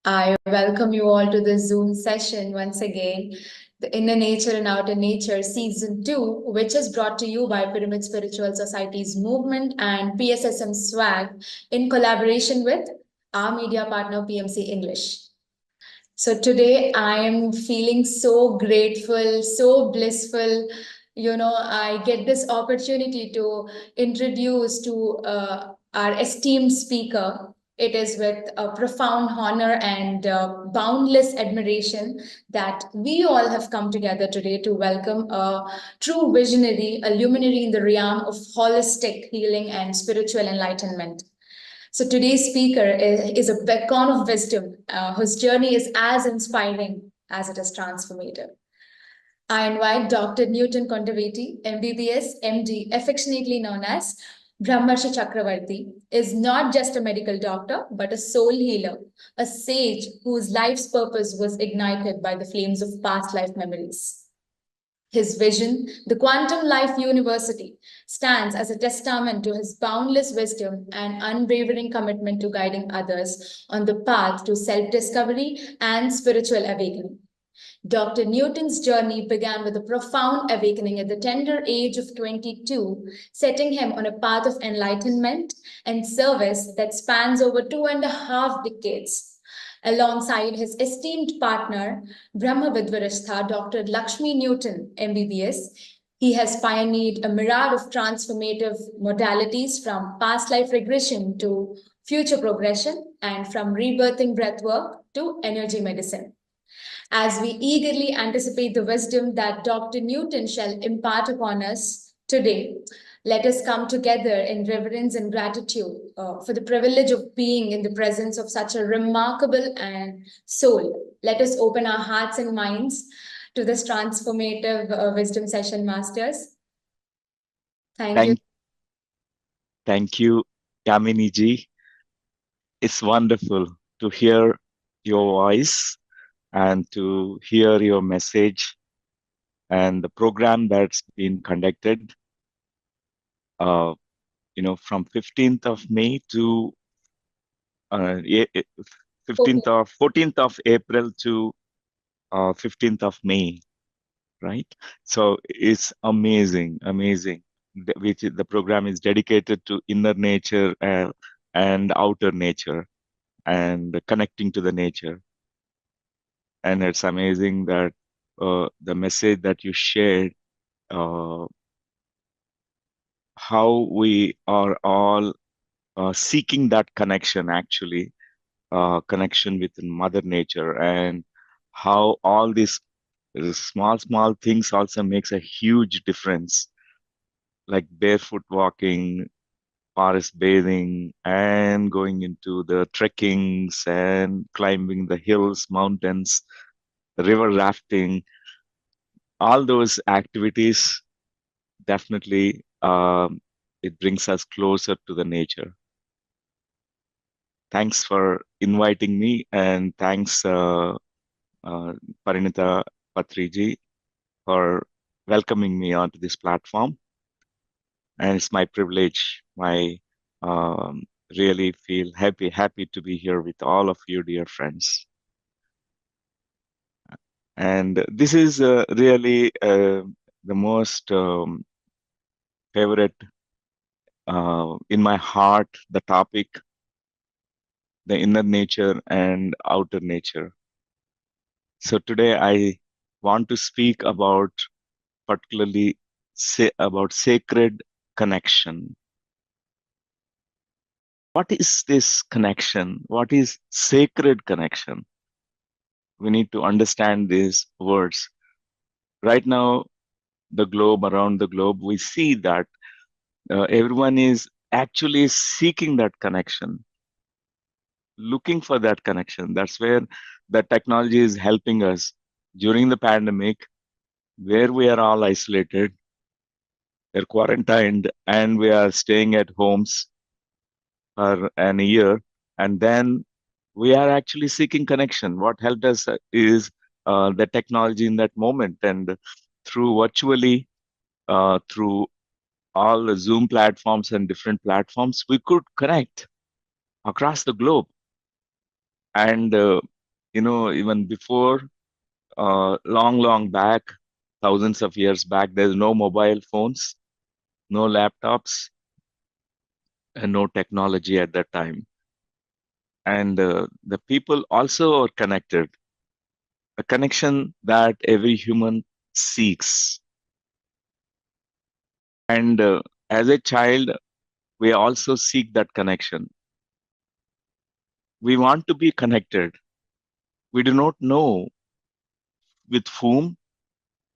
I welcome you all to this Zoom session once again, the Inner Nature and Outer Nature Season 2, which is brought to you by Pyramid Spiritual Society's movement and PSSM SWAG in collaboration with our media partner PMC English. So today I am feeling so grateful, so blissful. I get this opportunity to introduce to our esteemed speaker. It is with a profound honor and boundless admiration that we all have come together today to welcome a true visionary, a luminary in the realm of holistic healing and spiritual enlightenment. So today's speaker is a beacon of wisdom whose journey is as inspiring as it is transformative. I invite Dr. Newton Kondaveti, MBBS, MD, affectionately known as Brahmarshi Chakravarti, is not just a medical doctor, but a soul healer, a sage whose life's purpose was ignited by the flames of past life memories. His vision, the Quantum Life University, stands as a testament to his boundless wisdom and unwavering commitment to guiding others on the path to self discovery and spiritual awakening. Dr. Newton's journey began with a profound awakening at the tender age of 22, setting him on a path of enlightenment and service that spans over 2.5 decades. Alongside his esteemed partner, Brahma Vidvarastha, Dr. Lakshmi Newton, MBBS, he has pioneered a myriad of transformative modalities from past life regression to future progression and from rebirthing breathwork to energy medicine. As we eagerly anticipate the wisdom that Dr. Newton shall impart upon us today, let us come together in reverence and gratitude for the privilege of being in the presence of such a remarkable and soul. Let us open our hearts and minds to this transformative wisdom session, Masters. Thank you. Thank you, Kamini ji. It's wonderful to hear your voice and to hear your message and the program that's been conducted. From 15th of May to 15th or 14th of April to 15th of May, right? So it's amazing. The program is dedicated to inner nature and outer nature and connecting to the nature. And it's amazing that the message that you shared, how we are all seeking that connection, actually, connection with Mother Nature, and how all these small things also makes a huge difference, like barefoot walking, forest bathing, and going into the trekkings and climbing the hills, mountains, river rafting. All those activities definitely it brings us closer to the nature. Thanks for inviting me, and thanks Parinita Patriji for welcoming me onto this platform. And it's my privilege. I really feel happy to be here with all of you, dear friends. And this is really the most favorite in my heart, the topic, the inner nature and outer nature. So today I want to speak about particularly about sacred connection. What is this connection? What is sacred connection? We need to understand these words. Right now, around the globe, we see that everyone is actually seeking that connection, looking for that connection. That's where the technology is helping us during the pandemic, where we are all isolated, we're quarantined, and we are staying at homes for an year. And then we are actually seeking connection. What helped us is the technology in that moment. And through virtually, through all the Zoom platforms and different platforms, we could connect across the globe. And even before, long back, thousands of years back, there's no mobile phones, no laptops, and no technology at that time. And the people also are connected, a connection that every human seeks. And as a child, we also seek that connection. We want to be connected. We do not know with whom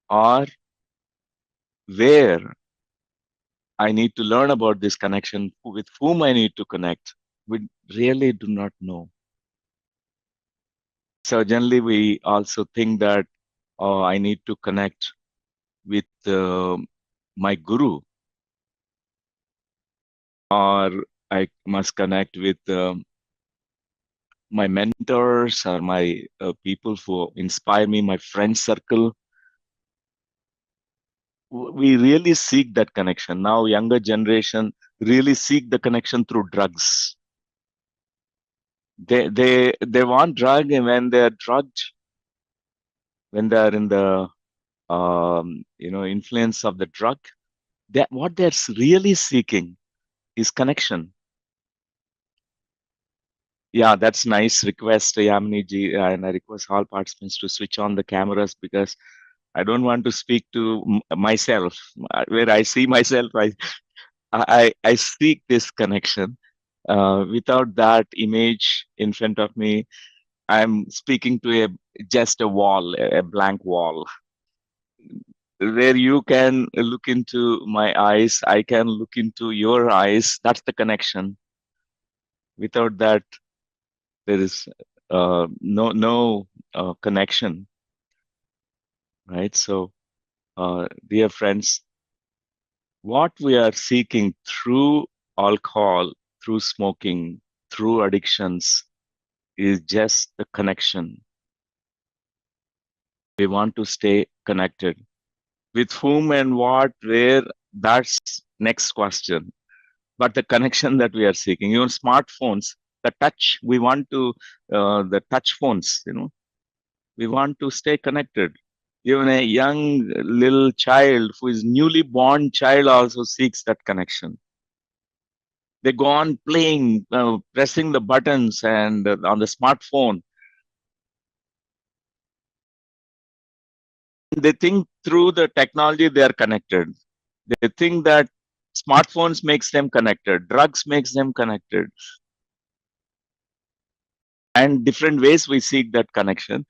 or where I need to learn about this connection, with whom I need to connect. We really do not know. So generally, we also think that I need to connect with my guru, or I must connect with my mentors or my people who inspire me, my friend circle. We really seek that connection. Now, younger generation really seek the connection through drugs. They want drug, and when they are drugged, when they are in the influence of the drug, that what they're really seeking is connection. Yeah, that's nice request, Yamini ji, and I request all participants to switch on the cameras because I don't want to speak to myself. Where I see myself, I seek this connection. Without that image in front of me, I'm speaking to just a wall, a blank wall. Where you can look into my eyes, I can look into your eyes. That's the connection. Without that, there is no connection, right? So, dear friends, what we are seeking through alcohol, through smoking, through addictions is just the connection. We want to stay connected. With whom and what, where, that's next question. But the connection that we are seeking, even smartphones, the touch, we want to, the touch phones, we want to stay connected. Even a young little child who is newly born child also seeks that connection. They go on playing, pressing the buttons and on the smartphone. They think through the technology they are connected. They think that smartphones makes them connected, drugs makes them connected, and different ways we seek that connection.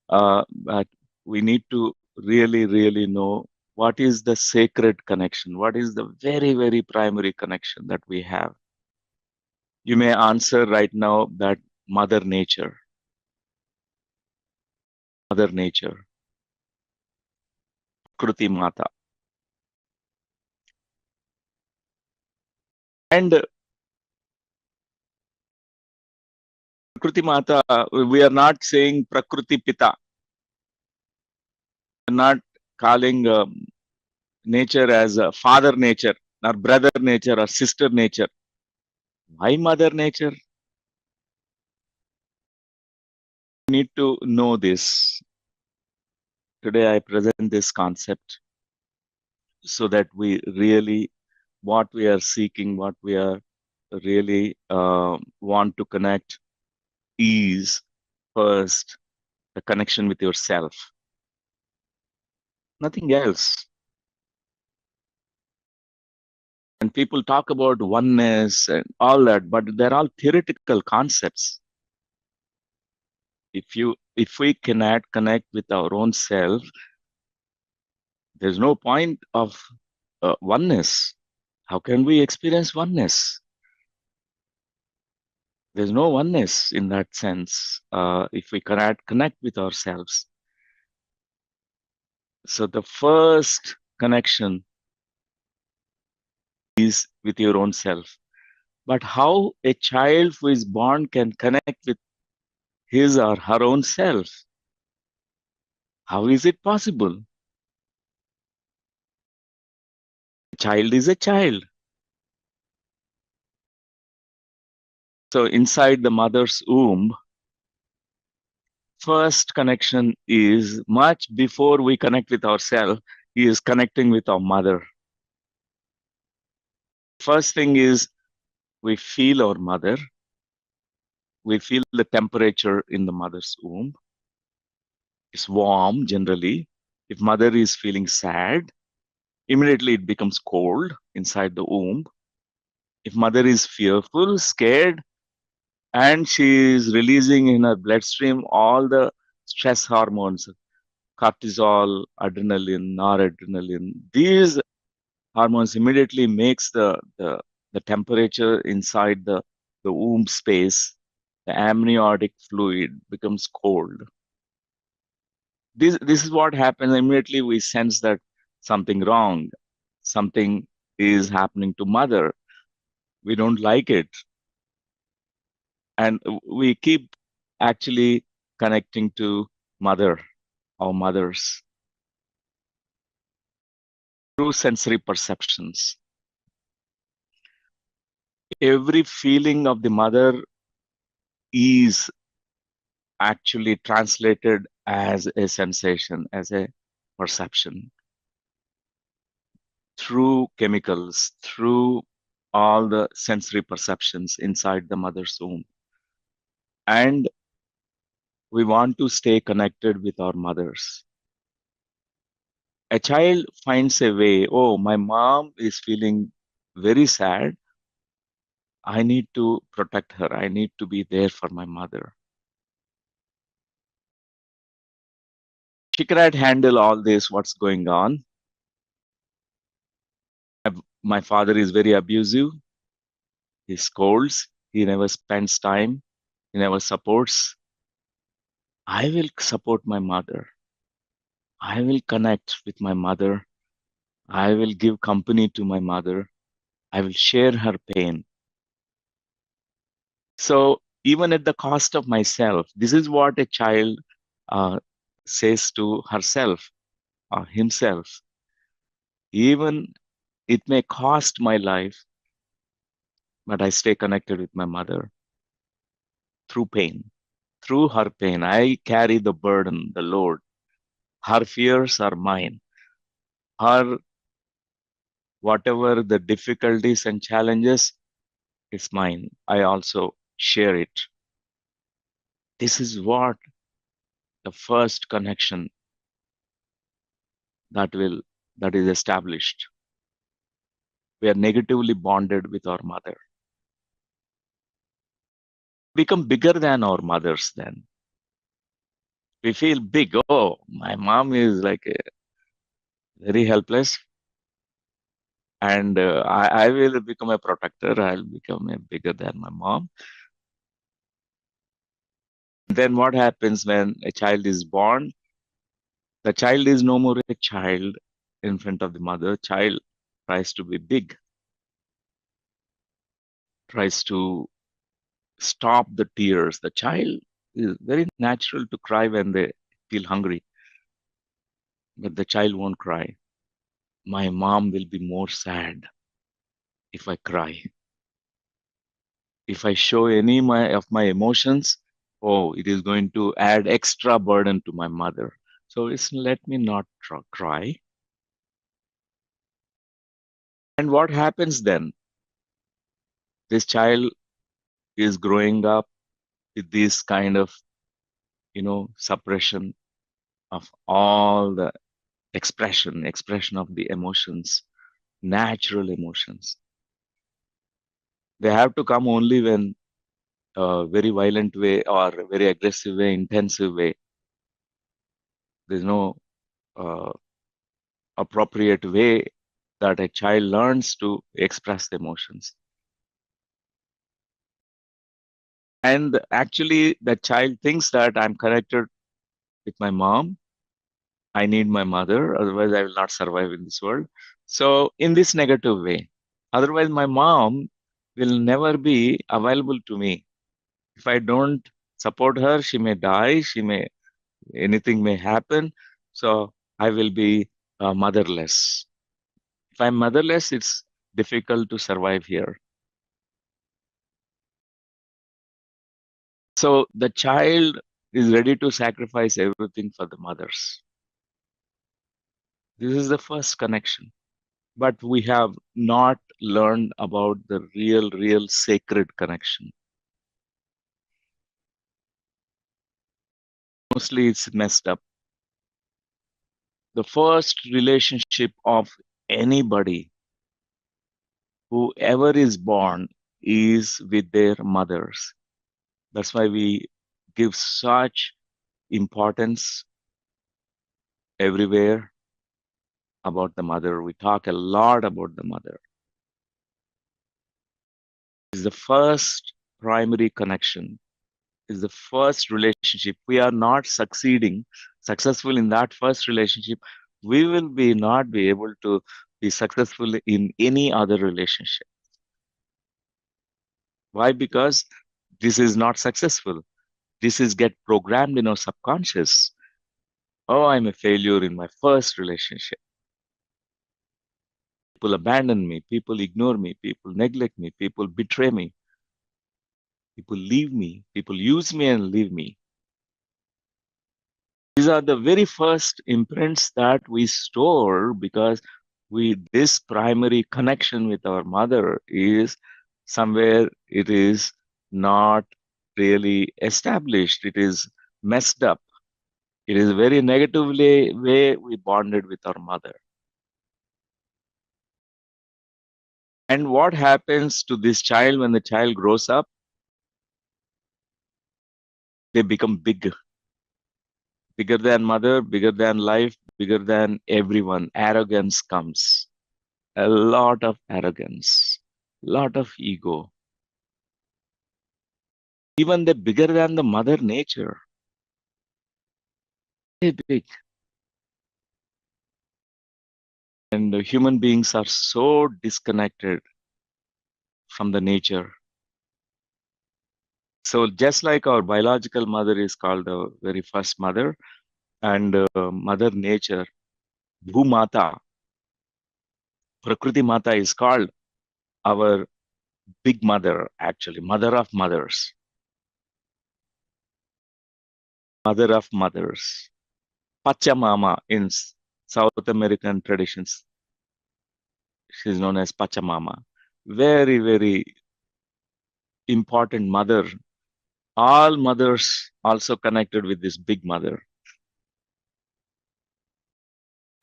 But we need to really know what is the sacred connection, what is the very primary connection that we have. You may answer right now that Mother Nature, Kruti Mata. And Prakriti Mata, we are not saying Prakriti Pita. We are not calling nature as father nature, or brother nature, or sister nature. Why Mother Nature? We need to know this. Today I present this concept so that we really, what we are seeking, what we are really want to connect is first the connection with yourself. Nothing else. And people talk about oneness and all that, but they're all theoretical concepts. If we cannot connect with our own self, there's no point of oneness. How can we experience oneness? There's no oneness in that sense if we cannot connect with ourselves. So the first connection is with your own self. But how a child who is born can connect with his or her own self? How is it possible? A child is a child. So inside the mother's womb, first connection is much before we connect with ourselves, is connecting with our mother. First thing is we feel our mother. We feel the temperature in the mother's womb. It's warm generally. If mother is feeling sad, immediately it becomes cold inside the womb. If mother is fearful, scared, and she is releasing in her bloodstream all the stress hormones, cortisol, adrenaline, noradrenaline, these hormones immediately makes the temperature inside the womb space, the amniotic fluid becomes cold. This is what happens. Immediately we sense that something wrong, something is happening to mother. We don't like it. And we keep actually connecting to mother or mothers through sensory perceptions. Every feeling of the mother is actually translated as a sensation, as a perception through chemicals, through all the sensory perceptions inside the mother's womb. And we want to stay connected with our mothers. A child finds a way, oh, my mom is feeling very sad. I need to protect her. I need to be there for my mother. She cannot handle all this, what's going on. My father is very abusive. He scolds. He never spends time. He never supports. I will support my mother. I will connect with my mother. I will give company to my mother. I will share her pain. So even at the cost of myself, this is what a child says to herself or himself. Even it may cost my life, but I stay connected with my mother through pain. Through her pain, I carry the burden, the load. Her fears are mine. Her whatever the difficulties and challenges is mine. I also share it. This is what the first connection that is established. We are negatively bonded with our mother. Become bigger than our mothers then. We feel big. Oh, my mom is like very helpless, and I will become a protector. I'll become a bigger than my mom. Then what happens when a child is born? The child is no more a child in front of the mother. Child tries to be big, tries to stop the tears. The child is very natural to cry when they feel hungry, but the child won't cry. My mom will be more sad if I cry. If I show any of my emotions, oh, it is going to add extra burden to my mother. So it's let me not cry. And what happens then? This child is growing up with this kind of, suppression of all the expression of the emotions, natural emotions. They have to come only when a very violent way or very aggressive way, intensive way. There's no appropriate way that a child learns to express the emotions. And actually, the child thinks that I'm connected with my mom. I need my mother, otherwise I will not survive in this world. So in this negative way, otherwise my mom will never be available to me. If I don't support her, she may die, anything may happen. So I will be motherless. If I'm motherless, it's difficult to survive here. So the child is ready to sacrifice everything for the mothers. This is the first connection. But we have not learned about the real sacred connection. Mostly it's messed up. The first relationship of anybody, whoever is born, is with their mothers. That's why we give such importance everywhere about the mother. We talk a lot about the mother. Is the first primary connection, is the first relationship. We are not successful in that first relationship, we will be not be able to be successful in any other relationship. Why? Because this is not successful. This is get programmed in our subconscious. Oh, I'm a failure in my first relationship. People abandon me, people ignore me, people neglect me, people betray me, people leave me, people use me and leave me. These are the very first imprints that we store because this primary connection with our mother is somewhere it is not really established. It is messed up. It is very negatively way we bonded with our mother. And what happens to this child when the child grows up? They become bigger than mother, bigger than life, bigger than everyone. Arrogance comes. A lot of arrogance, lot of ego. Even the bigger than the mother nature. Very big. And human beings are so disconnected from the nature. So just like our biological mother is called the very first mother, and mother nature, Bhumata, Prakriti Mata is called our big mother, actually, mother of mothers, mother of mothers. Pachamama in South American traditions. She's known as Pachamama. Very important mother. All mothers also connected with this big mother.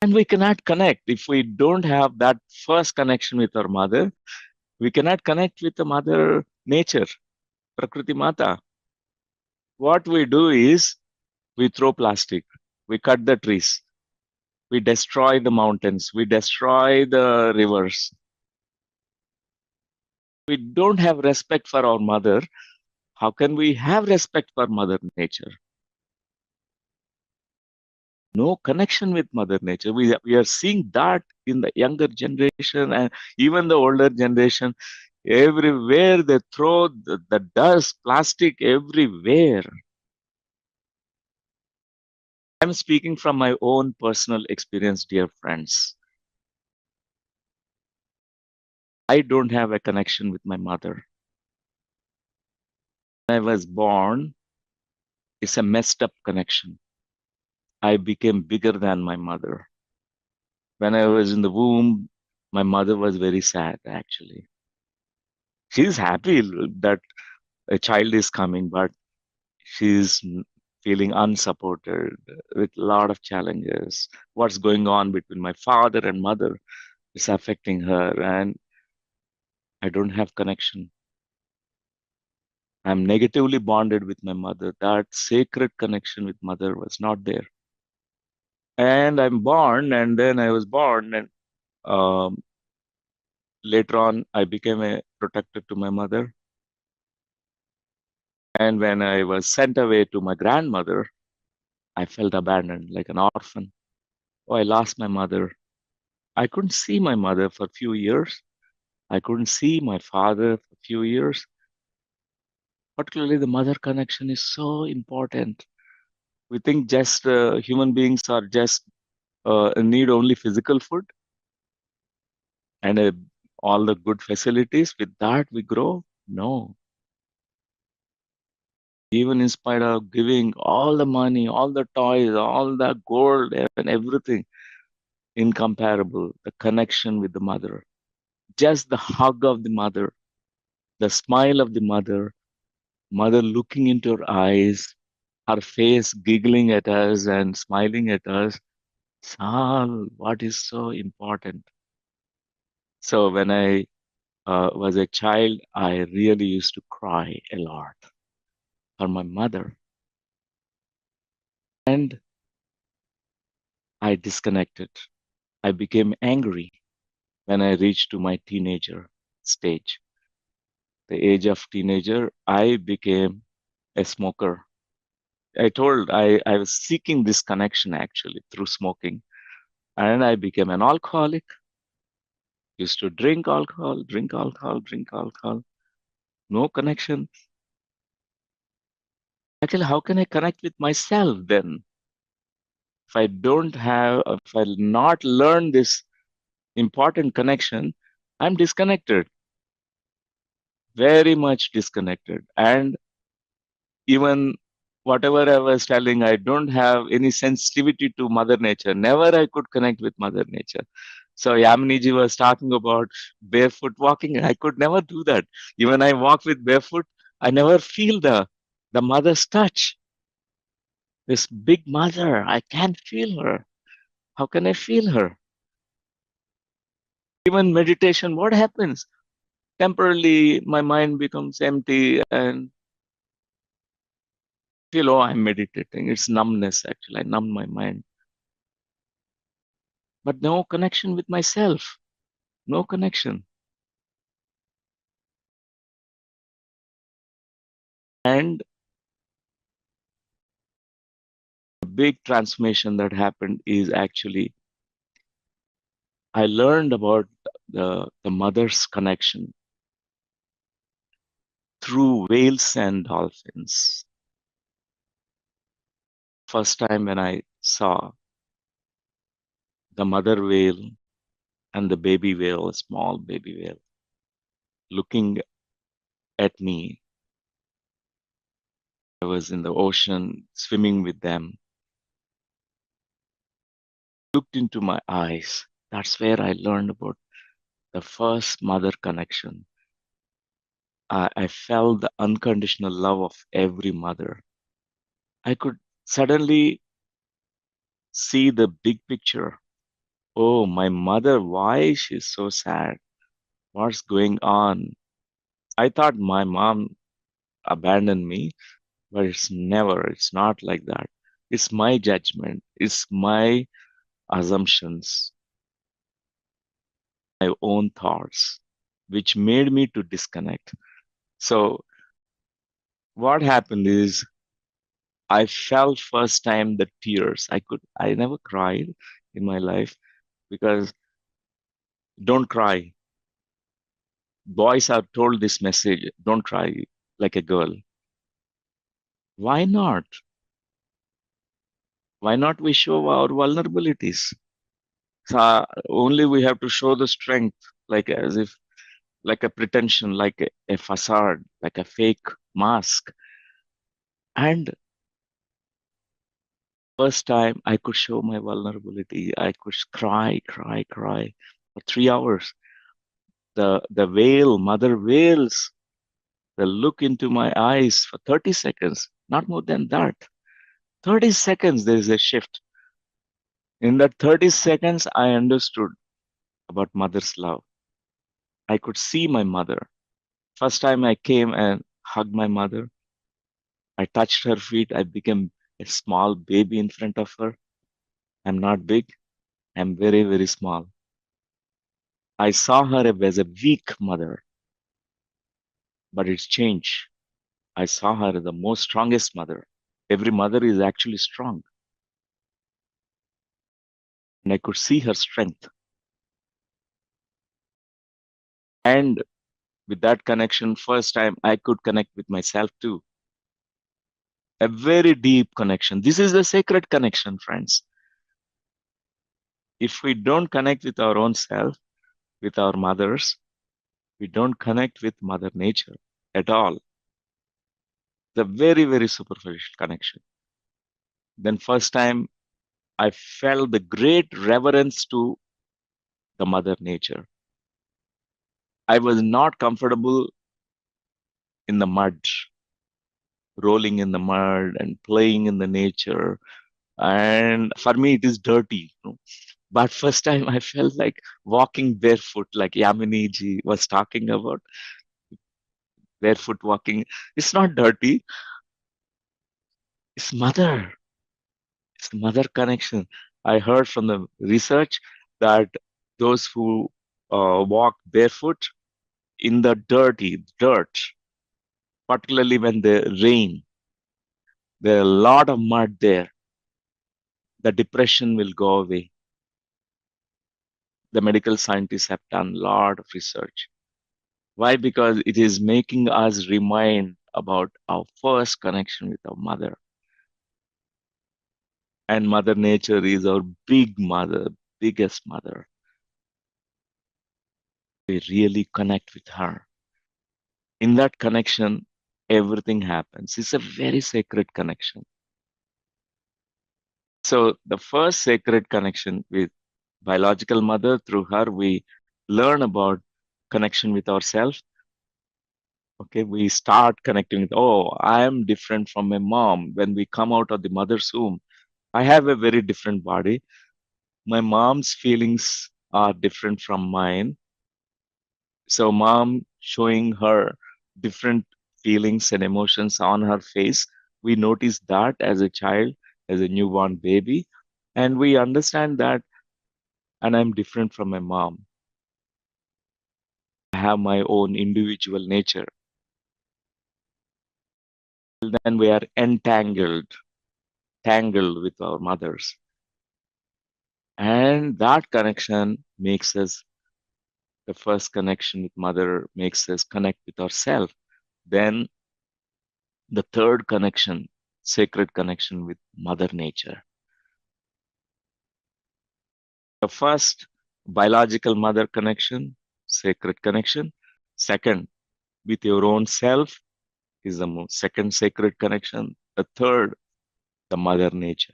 And we cannot connect if we don't have that first connection with our mother. We cannot connect with the mother nature, Prakriti Mata. What we do is we throw plastic, we cut the trees, we destroy the mountains, we destroy the rivers. We don't have respect for our mother. How can we have respect for Mother Nature? No connection with Mother Nature. We are seeing that in the younger generation and even the older generation. Everywhere they throw the dust, plastic everywhere. I'm speaking from my own personal experience, dear friends. I don't have a connection with my mother. When I was born, it's a messed up connection. I became bigger than my mother. When I was in the womb, my mother was very sad, actually. She's happy that a child is coming, but she's feeling unsupported with a lot of challenges. What's going on between my father and mother is affecting her, and I don't have connection. I'm negatively bonded with my mother. That sacred connection with mother was not there. And I'm born, and then I was born, and um, later on, I became a protector to my mother. And when I was sent away to my grandmother, I felt abandoned like an orphan. Oh, I lost my mother. I couldn't see my mother for a few years. I couldn't see my father for a few years. Particularly, the mother connection is so important. We think just human beings are just need only physical food and all the good facilities. With that, we grow. No, even in spite of giving all the money, all the toys, all the gold and everything, incomparable. The connection with the mother, just the hug of the mother, the smile of the mother, mother looking into her eyes, her face giggling at us and smiling at us. It's all what is so important. So when I was a child, I really used to cry a lot for my mother. And I disconnected. I became angry when I reached to my teenager stage. The age of teenager, I became a smoker. I was seeking this connection actually through smoking. And I became an alcoholic, used to drink alcohol, drink alcohol, drink alcohol. No connection. Actually, how can I connect with myself then? If I not learn this important connection, I'm disconnected, very much disconnected. And even whatever I was telling, I don't have any sensitivity to Mother Nature. Never I could connect with Mother Nature. So Yaminiji was talking about barefoot walking. I could never do that. Even I walk with barefoot, I never feel the mother's touch. This big mother, I can't feel her. How can I feel her? Even meditation, what happens? Temporarily, my mind becomes empty and feel, oh, I'm meditating. It's numbness, actually. I numb my mind. But no connection with myself. No connection. And the big transformation that happened is actually I learned about the mother's connection through whales and dolphins. First time when I saw the mother whale and the baby whale, a small baby whale, looking at me. I was in the ocean swimming with them. Looked into my eyes. That's where I learned about the first mother connection. I felt the unconditional love of every mother. I could suddenly see the big picture. Oh, my mother, why she's so sad? What's going on? I thought my mom abandoned me, but it's never, it's not like that. It's my judgment, it's my assumptions, my own thoughts, which made me to disconnect. So what happened is I felt first time the tears. I never cried in my life because don't cry. Boys are told this message, don't cry like a girl. Why not? Why not we show our vulnerabilities? So only we have to show the strength, like as if, like a pretension, like a facade, like a fake mask. And first time I could show my vulnerability, I could cry, cry, cry for 3 hours. The whale, mother whales, they look into my eyes for 30 seconds, not more than that. 30 seconds, there is a shift. In that 30 seconds, I understood about mother's love. I could see my mother. First time I came and hugged my mother, I touched her feet. I became a small baby in front of her. I'm not big. I'm very, very small. I saw her as a weak mother, but it's changed. I saw her as the most strongest mother. Every mother is actually strong. And I could see her strength. And with that connection, first time I could connect with myself too. A very deep connection. This is a sacred connection, friends. If we don't connect with our own self, with our mothers, we don't connect with Mother Nature at all. The very, very superficial connection. Then first time I felt the great reverence to the mother nature. I was not comfortable in the mud, rolling in the mud and playing in the nature. And for me, it is dirty. But first time I felt like walking barefoot, like Yamini ji was talking about barefoot walking. It's not dirty. It's mother. It's mother connection. I heard from the research that those who walk barefoot in the dirt, particularly when the rain, there are a lot of mud there. The depression will go away. The medical scientists have done a lot of research. Why? Because it is making us remind about our first connection with our mother. And Mother Nature is our big mother, biggest mother. We really connect with her. In that connection, everything happens. It's a very sacred connection. So the first sacred connection with biological mother, through her, we learn about connection with ourselves. Okay, we start connecting with, oh, I am different from my mom. When we come out of the mother's womb, I have a very different body. My mom's feelings are different from mine. So mom showing her different feelings and emotions on her face. We notice that as a child, as a newborn baby, and we understand that, and I'm different from my mom. I have my own individual nature. Then we are tangled with our mothers. And that connection makes us, the first connection with mother makes us connect with ourselves. Then the third connection, sacred connection with Mother Nature. The first, biological mother connection, sacred connection. Second, with your own self is the second sacred connection. The third, the Mother Nature.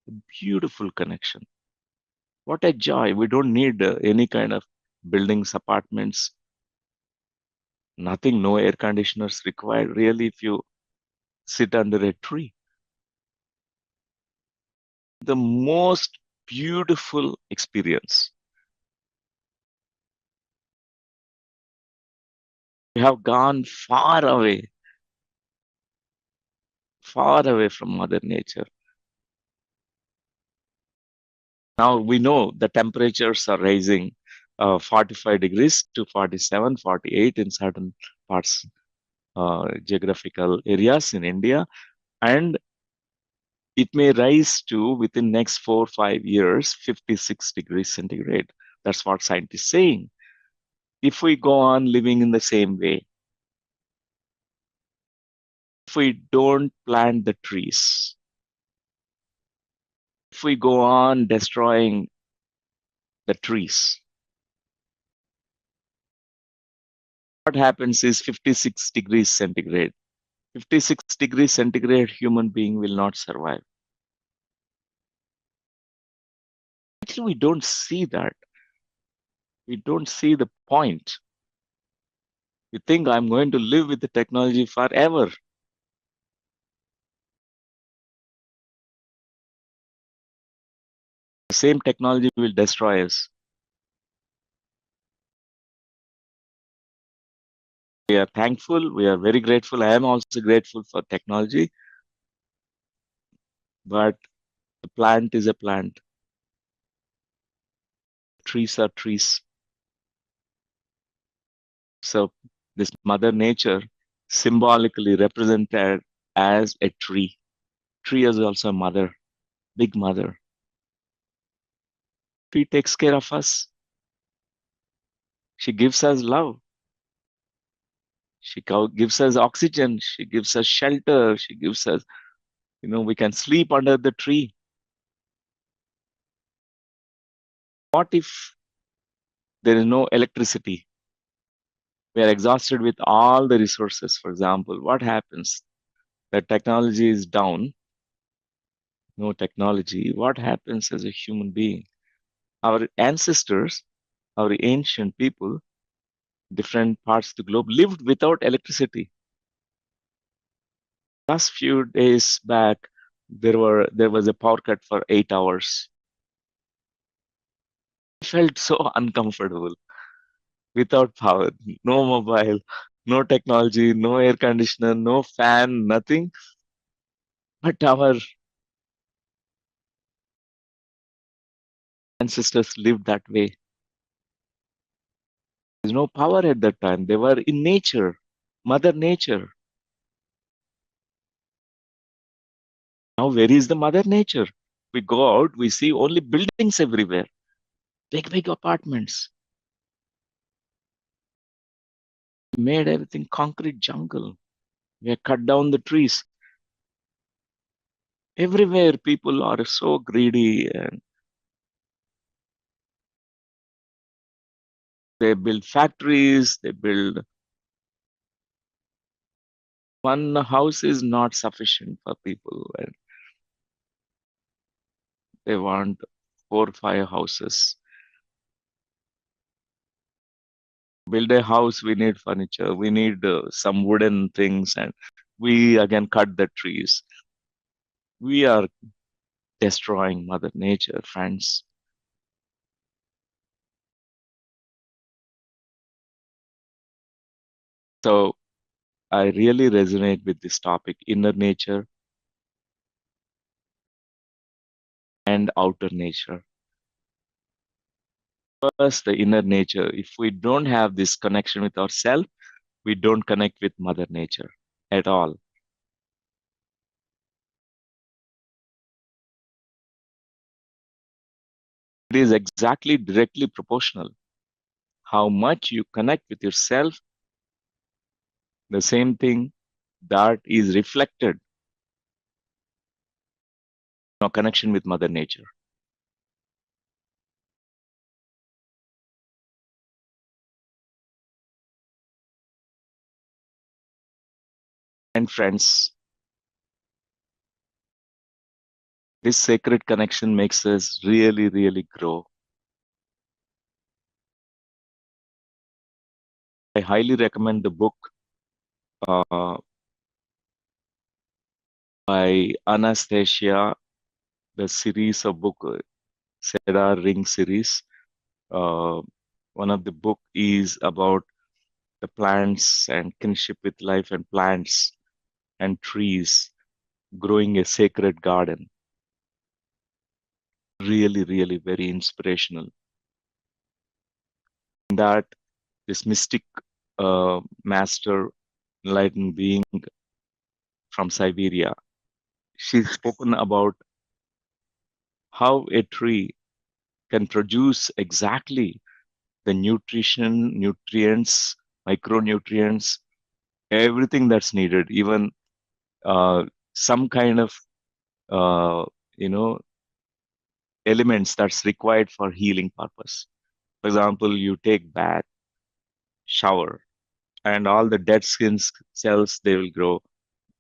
A beautiful connection. What a joy. We don't need any kind of buildings, apartments, nothing, no air conditioners required. Really, if you sit under a tree, the most beautiful experience. We have gone far away from Mother Nature. Now we know the temperatures are rising 45 degrees to 47, 48 in certain parts, geographical areas in India. And it may rise to, within next 4 or 5 years, 56 degrees centigrade. That's what scientists are saying. If we go on living in the same way, if we don't plant the trees, if we go on destroying the trees, what happens is 56 degrees centigrade. 56 degrees centigrade, human being will not survive. Actually, we don't see that. We don't see the point. You think I'm going to live with the technology forever. The same technology will destroy us. We are thankful. We are very grateful. I am also grateful for technology. But the plant is a plant. Trees are trees. So this Mother Nature symbolically represented as a tree. Tree is also a mother, big mother. Tree takes care of us. She gives us love. She gives us oxygen. She gives us shelter. She gives us, we can sleep under the tree. What if there is no electricity? We are exhausted with all the resources, for example. What happens? that technology is down, no technology, what happens as a human being? Our ancestors, our ancient people, different parts of the globe lived without electricity. Last few days back, there was a power cut for 8 hours. I felt so uncomfortable without power, no mobile, no technology, no air conditioner, no fan, nothing. But our ancestors lived that way. There's no power at that time. They were in nature, Mother Nature. Now, where is the Mother Nature? We go out, we see only buildings everywhere, big, big apartments. We made everything concrete jungle. We have cut down the trees. Everywhere, people are so greedy and they build factories, they build one house is not sufficient for people, and they want 4 or 5 houses. Build a house, we need furniture, we need some wooden things, and we again cut the trees. We are destroying Mother Nature, friends. So I really resonate with this topic, inner nature and outer nature. First, the inner nature. If we don't have this connection with ourselves, we don't connect with Mother Nature at all. It is exactly directly proportional. How much you connect with yourself, the same thing that is reflected in our connection with Mother Nature. And friends, this sacred connection makes us really, really grow. I highly recommend the book uh, by Anastasia, the series of book, Cedar Ring series. Uh, one of the book is about the plants and kinship with life and plants and trees, growing a sacred garden. Really, really very inspirational. That this mystic master, enlightened being from Siberia, she's spoken about how a tree can produce exactly the nutrients, micronutrients, everything that's needed, even uh, some kind of uh, you know elements that's required for healing purpose. For example, you take bath, shower, and all the dead skin cells they will grow.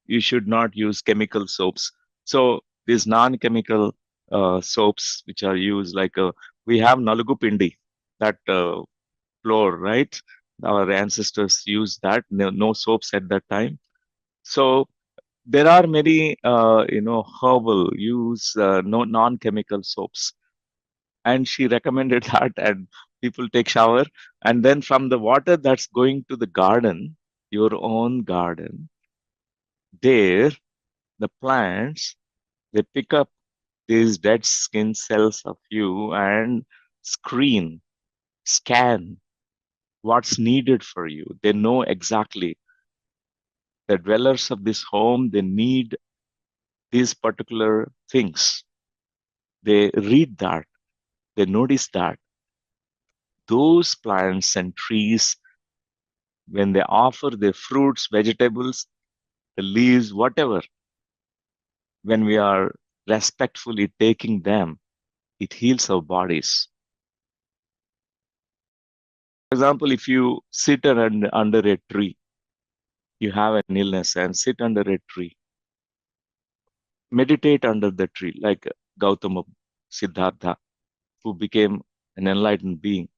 You should not use chemical soaps. So these non-chemical soaps which are used, like we have Nalugu Pindi, that floor, right? Our ancestors used that. No soaps at that time. So there are many, herbal use, no non-chemical soaps. And she recommended that, and people take shower, and then from the water that's going to the garden, your own garden, there the plants they pick up these dead skin cells of you and screen, scan what's needed for you. They know exactly the dwellers of this home, they need these particular things. They read that, they notice that. Those plants and trees, when they offer their fruits, vegetables, the leaves, whatever, when we are respectfully taking them, it heals our bodies. For example, if you sit under a tree, you have an illness and sit under a tree. meditate under the tree, like Gautama, Siddhartha, who became an enlightened being.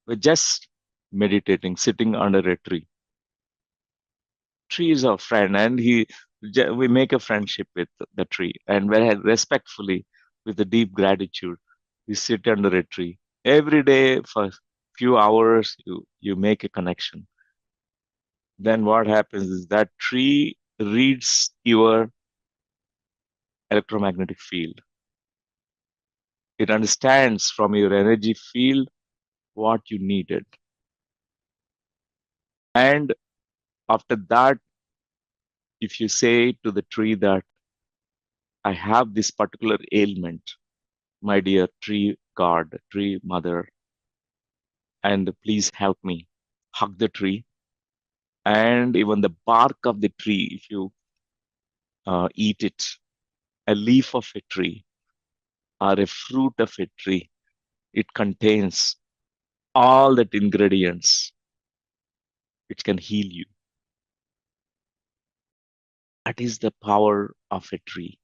We're just meditating, sitting under a tree. Tree is our friend, and we make a friendship with the tree, and very respectfully, with a deep gratitude, we sit under a tree every day for a few hours. You make a connection. Then what happens is that tree reads your electromagnetic field. It understands from your energy field what you needed, and after that, if you say to the tree that I have this particular ailment, my dear tree god, tree mother, and please help me. Hug the tree, and even the bark of the tree, if you eat it, a leaf of a tree or a fruit of a tree, it contains all that ingredients which can heal you. That is the power of a tree.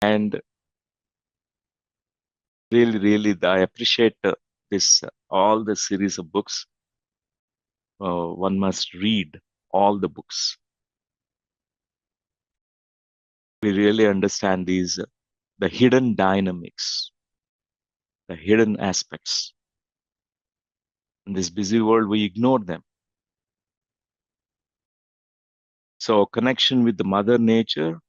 And really, really, I appreciate this all the series of books. One must read all the books. We really understand these, the hidden dynamics, the hidden aspects. In this busy world, we ignore them. So connection with the mother nature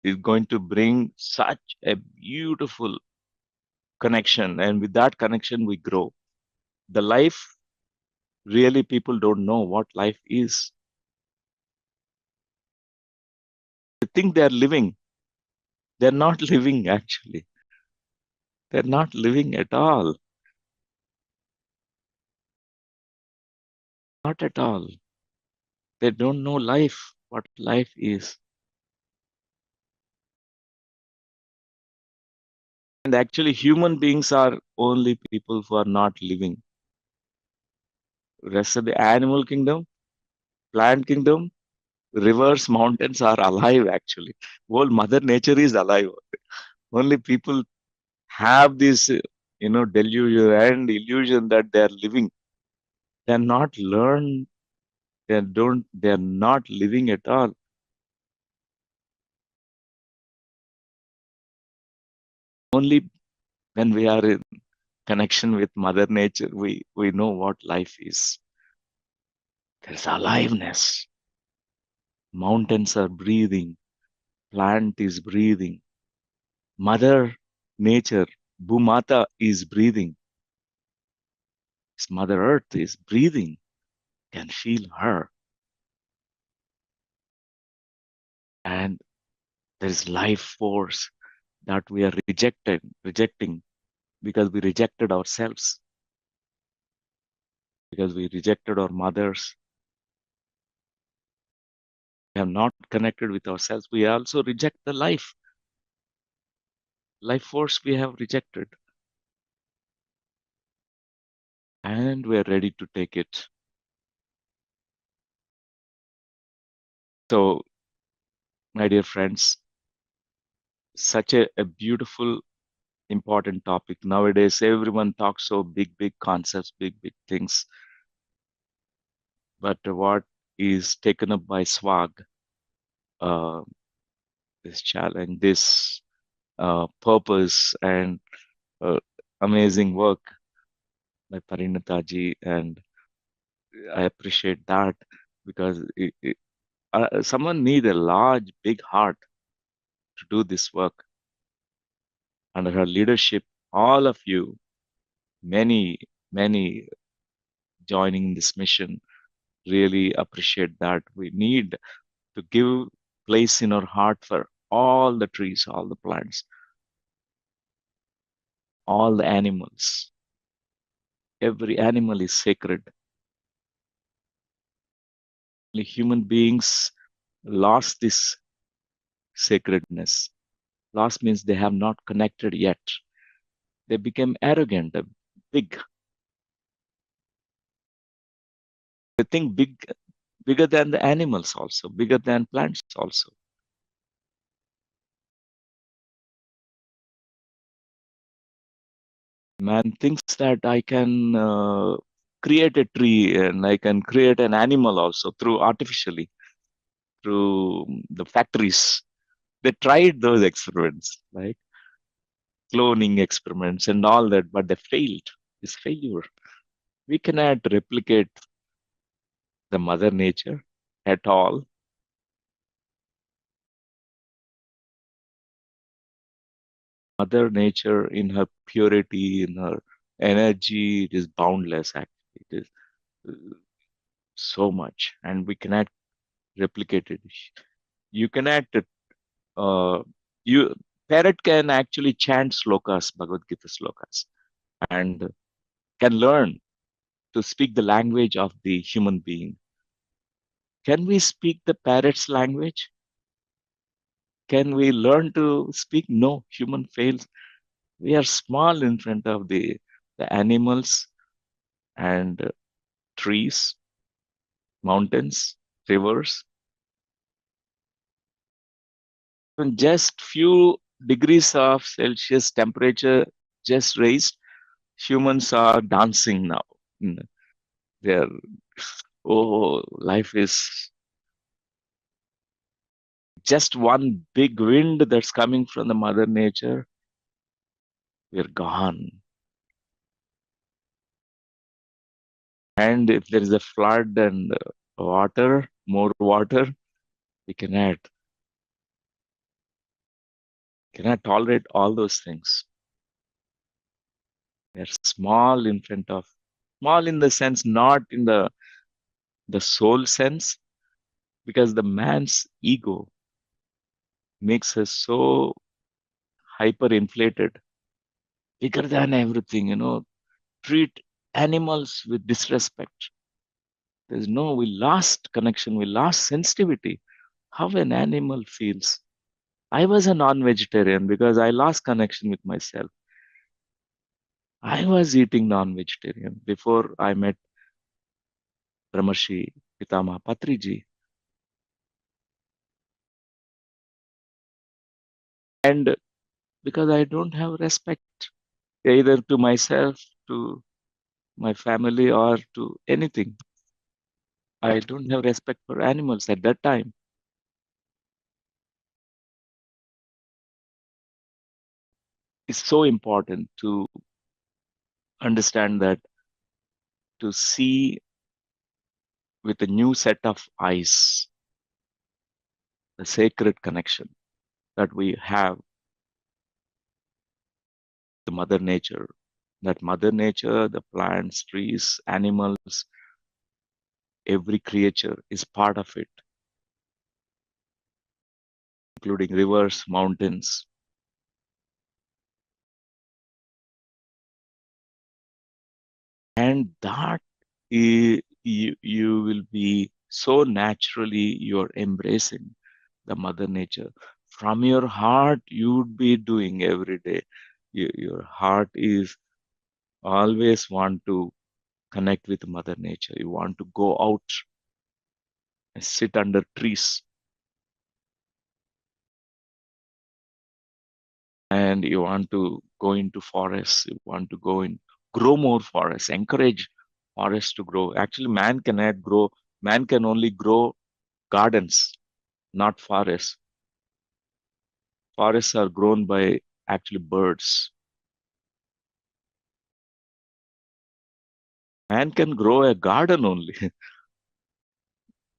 is going to bring such a beautiful connection. And with that connection, we grow. The life, really, people don't know what life is. They think they're living. They're not living, actually. They're not living at all. Not at all. They don't know life, what life is. And actually, human beings are only people who are not living. Rest of the animal kingdom, plant kingdom, rivers, mountains are alive actually. Whole Mother Nature is alive. Only people have this, delusion and illusion that they are living. They are not learned. They are not living at all. Only when we are in connection with Mother Nature, we know what life is. There's aliveness. Mountains are breathing. Plant is breathing. Mother Nature, Bhumata is breathing. Mother Earth is breathing. Can feel her. And there is life force that we are rejecting because we rejected ourselves, because we rejected our mothers. We have not connected with ourselves. We also reject the life force we have rejected. And we are ready to take it. So, my dear friends, such a beautiful, important topic. Nowadays, everyone talks so big concepts, big things. But what is taken up by SWAG, uh, this challenge, this purpose, and amazing work by Parinataji, and I appreciate that because someone need a large, big heart to do this work. Under her leadership, all of you, many joining this mission, really appreciate that. We need to give place in our heart for all the trees, all the plants, all the animals. Every animal is sacred. Only human beings lost this sacredness. Lost means they have not connected yet. They became arrogant, big. They think bigger than the animals also, bigger than plants also. Man thinks that I can create a tree and I can create an animal also through artificially, through the factories. They tried those experiments, like cloning experiments and all that, but they failed. It's failure. We cannot replicate the mother nature at all. Mother nature in her purity, in her energy, it is boundless actually. It is so much, and we cannot replicate it. You cannot, uh, you, parrot can actually chant slokas, Bhagavad Gita slokas, and can learn to speak the language of the human being. Can we speak the parrot's language? Can we learn to speak? No, human fails. We are small in front of the animals and trees, mountains, rivers. When just few degrees of Celsius temperature just raised, humans are dancing now. Mm, they're, oh, life is just one big wind that's coming from the mother nature. We're gone. And if there is a flood and water, more water, we cannot tolerate all those things. They're small in front of, small in the sense, not in the soul sense, because the man's ego makes us so hyperinflated, bigger than everything, treat animals with disrespect. There's no, we lost connection, we lost sensitivity. How an animal feels. I was a non-vegetarian because I lost connection with myself. I was eating non-vegetarian before I met Brahmarshi Pitamaha Patriji. And because I don't have respect either to myself, to my family, or to anything. I don't have respect for animals at that time. It's so important to understand that, to see with a new set of eyes the sacred connection that we have to Mother Nature. That Mother Nature, the plants, trees, animals, every creature is part of it, including rivers, mountains. And that you will be so naturally, you're embracing the Mother Nature. From your heart, you would be doing every day. Your heart is always want to connect with Mother Nature. You want to go out and sit under trees, and you want to go into forests. You want to go in, grow more forests, encourage forests to grow. Actually, man cannot grow. Man can only grow gardens, not forests. Forests are grown by actually birds. Man can grow a garden only.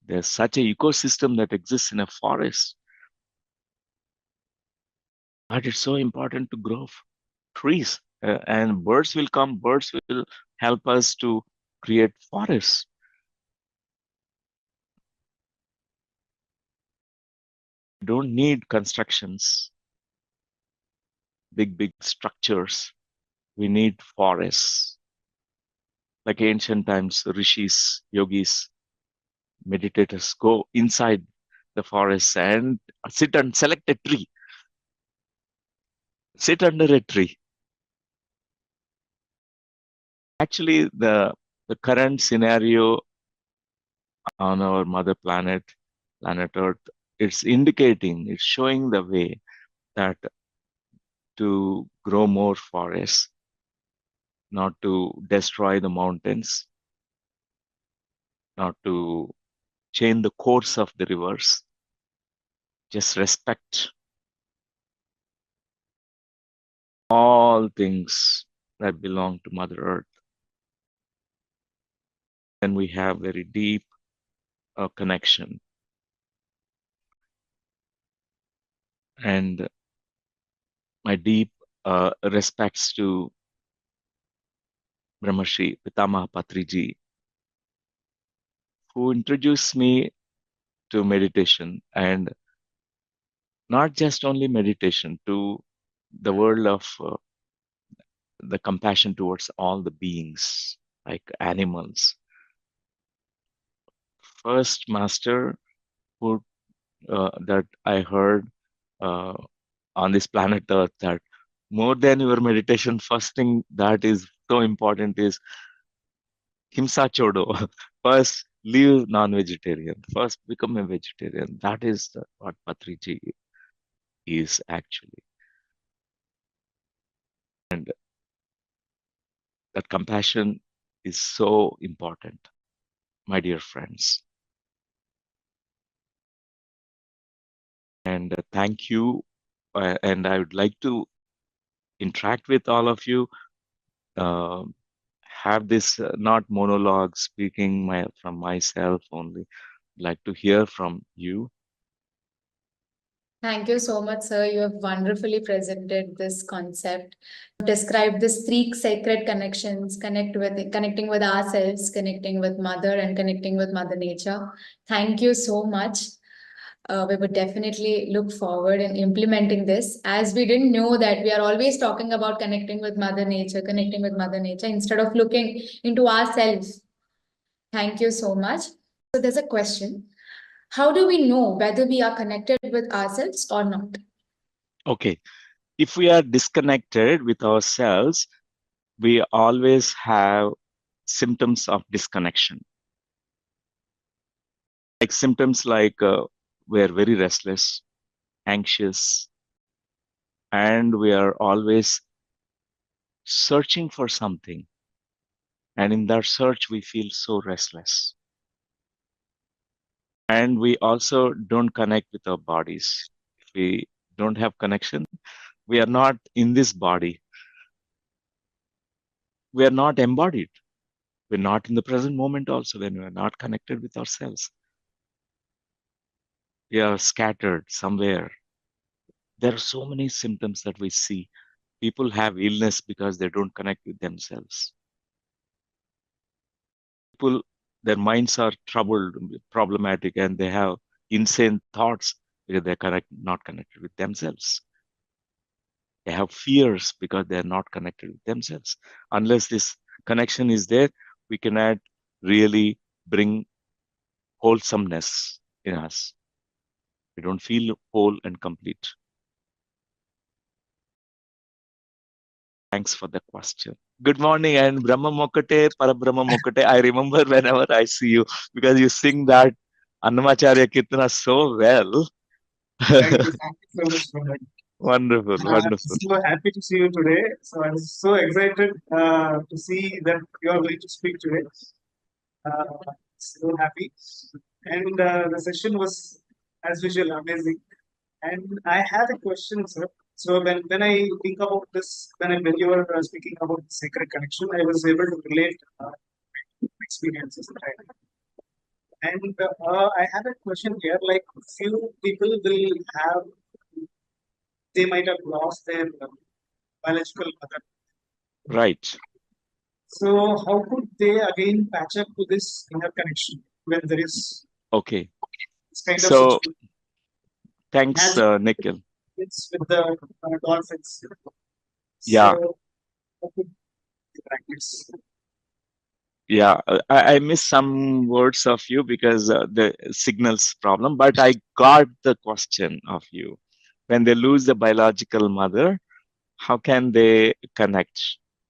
There's such an ecosystem that exists in a forest. But it's so important to grow trees, and birds will come. Birds will help us to create forests. We don't need constructions, big structures. We need forests. Like ancient times, rishis, yogis, meditators go inside the forest and sit and select a tree. Sit under a tree. Actually, the current scenario on our mother planet, planet Earth. It's indicating, it's showing the way that to grow more forests, not to destroy the mountains, not to change the course of the rivers, just respect all things that belong to Mother Earth. Then we have very deep connection. And my deep respects to Brahmarshi Pitamaha Patriji, who introduced me to meditation, and not just only meditation, to the world of the compassion towards all the beings, like animals. First master who that I heard uh, on this planet Earth, that more than your meditation, first thing that is so important is himsa chodo. First, leave non-vegetarian. First, become a vegetarian. That is what Patriji is actually. And that compassion is so important, my dear friends. And thank you. And I would like to interact with all of you. Have this not monologue speaking from myself only. Like to hear from you. Thank you so much, sir. You have wonderfully presented this concept. Described these three sacred connections, connecting with ourselves, connecting with mother, and connecting with Mother Nature. Thank you so much. We would definitely look forward in implementing this, as we didn't know that we are always talking about connecting with Mother Nature, connecting with Mother Nature, instead of looking into ourselves. Thank you so much. So there's a question. How do we know whether we are connected with ourselves or not? Okay. If we are disconnected with ourselves, we always have symptoms of disconnection. Like symptoms like we're very restless, anxious, and we are always searching for something. And in that search, we feel so restless. And we also don't connect with our bodies. If we don't have connection, we are not in this body. We are not embodied. We're not in the present moment also when we are not connected with ourselves. We are scattered somewhere. There are so many symptoms that we see. People have illness because they don't connect with themselves. People, their minds are troubled, problematic, and they have insane thoughts because they're not connected with themselves. They have fears because they're not connected with themselves. Unless this connection is there, we cannot really bring wholesomeness in us. We don't feel whole and complete. Thanks for the question. Good morning, and Brahma Mokate, Parabrahma Mokate. I remember whenever I see you, because you sing that Annamacharya Kirtana so well. Thank you so much for that. Wonderful, wonderful. So happy to see you today. So I'm so excited to see that you are going to speak today. So happy. And the session was, as usual, amazing. And I have a question, sir. So when I think about this, when you were speaking about the sacred connection, I was able to relate experiences that I had. And I have a question here. Like, few people will have, they might have lost their biological mother. Right. So how could they again patch up to this inner connection when there is Okay. this kind of So, situation? thanks, As Nikhil. it's with the dolphins. Yeah. So how could they practice? Yeah, I missed some words of you because the signals problem, but I got the question of you. When they lose the biological mother, how can they connect?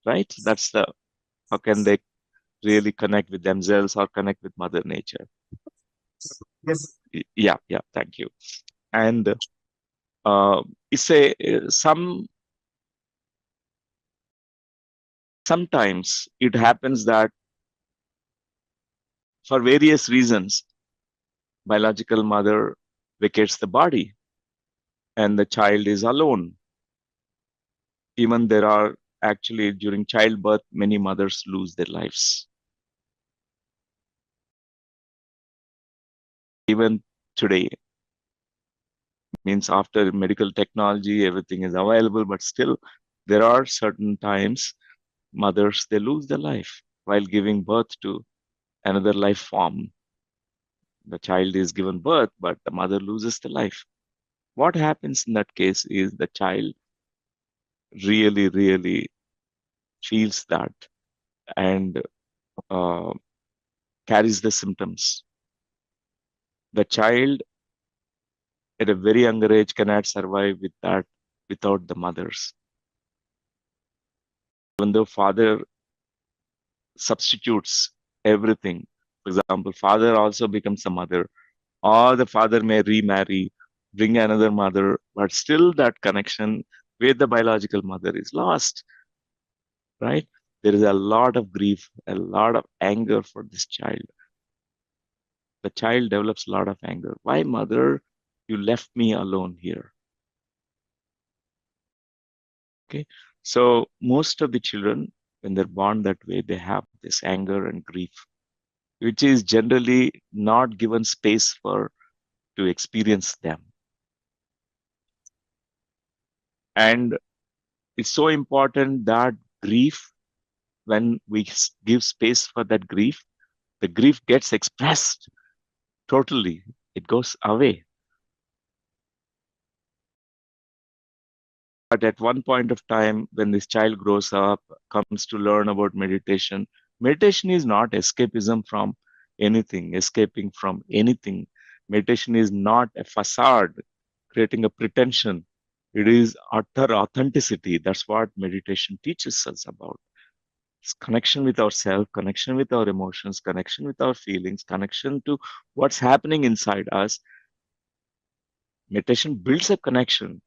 Right? That's the how can they really connect with themselves or connect with Mother Nature? Yes. Yeah, thank you. And it's sometimes it happens that for various reasons, biological mother vacates the body and the child is alone. Even there are actually during childbirth, many mothers lose their lives. Even today, means after medical technology, everything is available, but still there are certain times mothers, they lose their life while giving birth to another life form. The child is given birth, but the mother loses the life. What happens in that case is the child really, really feels that and uh, carries the symptoms. The child at a very younger age cannot survive with that without the mothers. Even though father substitutes everything, for example, father also becomes a mother, or the father may remarry, bring another mother, but still that connection with the biological mother is lost, right? There is a lot of grief, a lot of anger for this child. The child develops a lot of anger. Why, mother, you left me alone here? Okay. So most of the children, when they're born that way, they have this anger and grief, which is generally not given space for to experience them. And it's so important that grief, when we give space for that grief, the grief gets expressed totally. It goes away. But at one point of time, when this child grows up, comes to learn about meditation, meditation is not escapism from anything, escaping from anything. Meditation is not a facade, creating a pretension. It is utter authenticity. That's what meditation teaches us about. It's connection with ourselves, connection with our emotions, connection with our feelings, connection to what's happening inside us. Meditation builds a connection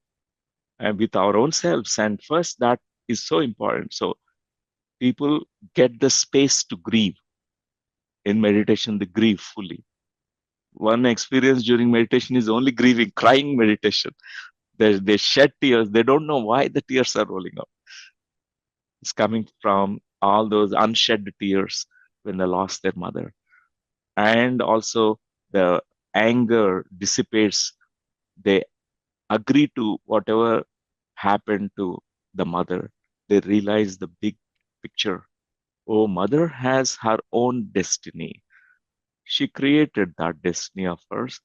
with our own selves. And first, that is so important. So people get the space to grieve in meditation, they grieve fully. One experience during meditation is only grieving, crying meditation. They shed tears. They don't know why the tears are rolling up. It's coming from all those unshed tears when they lost their mother. And also the anger dissipates. They agree to whatever happened to the mother. They realize the big picture. Oh, mother has her own destiny. She created that destiny of hers.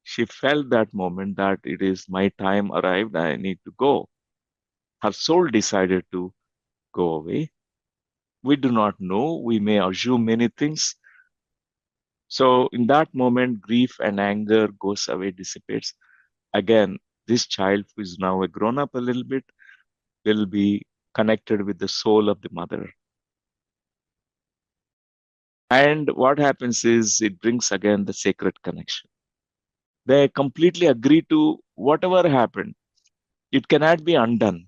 She felt that moment that it is my time arrived, I need to go. Her soul decided to go away. We do not know. We may assume many things. So in that moment, grief and anger goes away, dissipates. Again, this child who is now a grown up a little bit will be connected with the soul of the mother. And what happens is it brings again the sacred connection. They completely agree to whatever happened. It cannot be undone.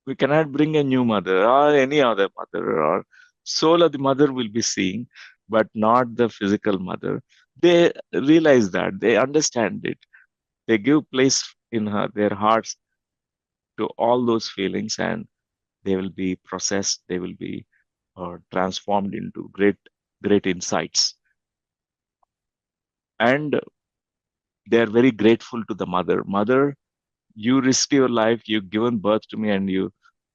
We cannot bring a new mother or any other mother, or soul of the mother will be seeing, but not the physical mother. They realize that, they understand it. They give place in their hearts to all those feelings, and they will be processed, they will be transformed into great insights. And they are very grateful to the mother. Mother, you risked your life, you given birth to me, and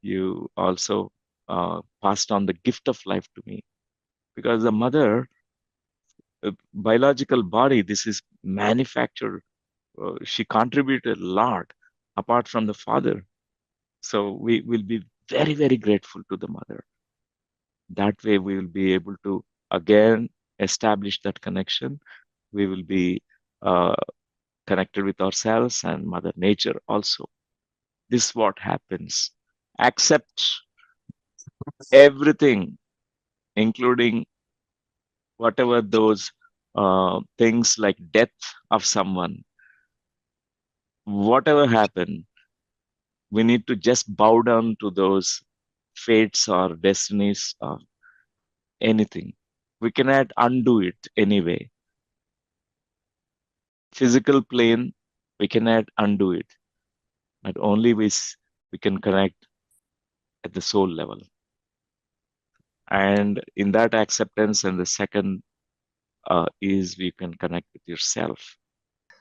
you also passed on the gift of life to me. Because the mother, biological body, this is manufactured. She contributed a lot apart from the father. So we will be very, very grateful to the mother. That way we will be able to again establish that connection. We will be uh, connected with ourselves and Mother Nature also. This is what happens. Accept everything, including whatever those things like death of someone, whatever happened, we need to just bow down to those fates or destinies or anything. We cannot undo it anyway. Physical plane, we cannot undo it, but only we can connect at the soul level. And in that acceptance, and the second is we can connect with yourself.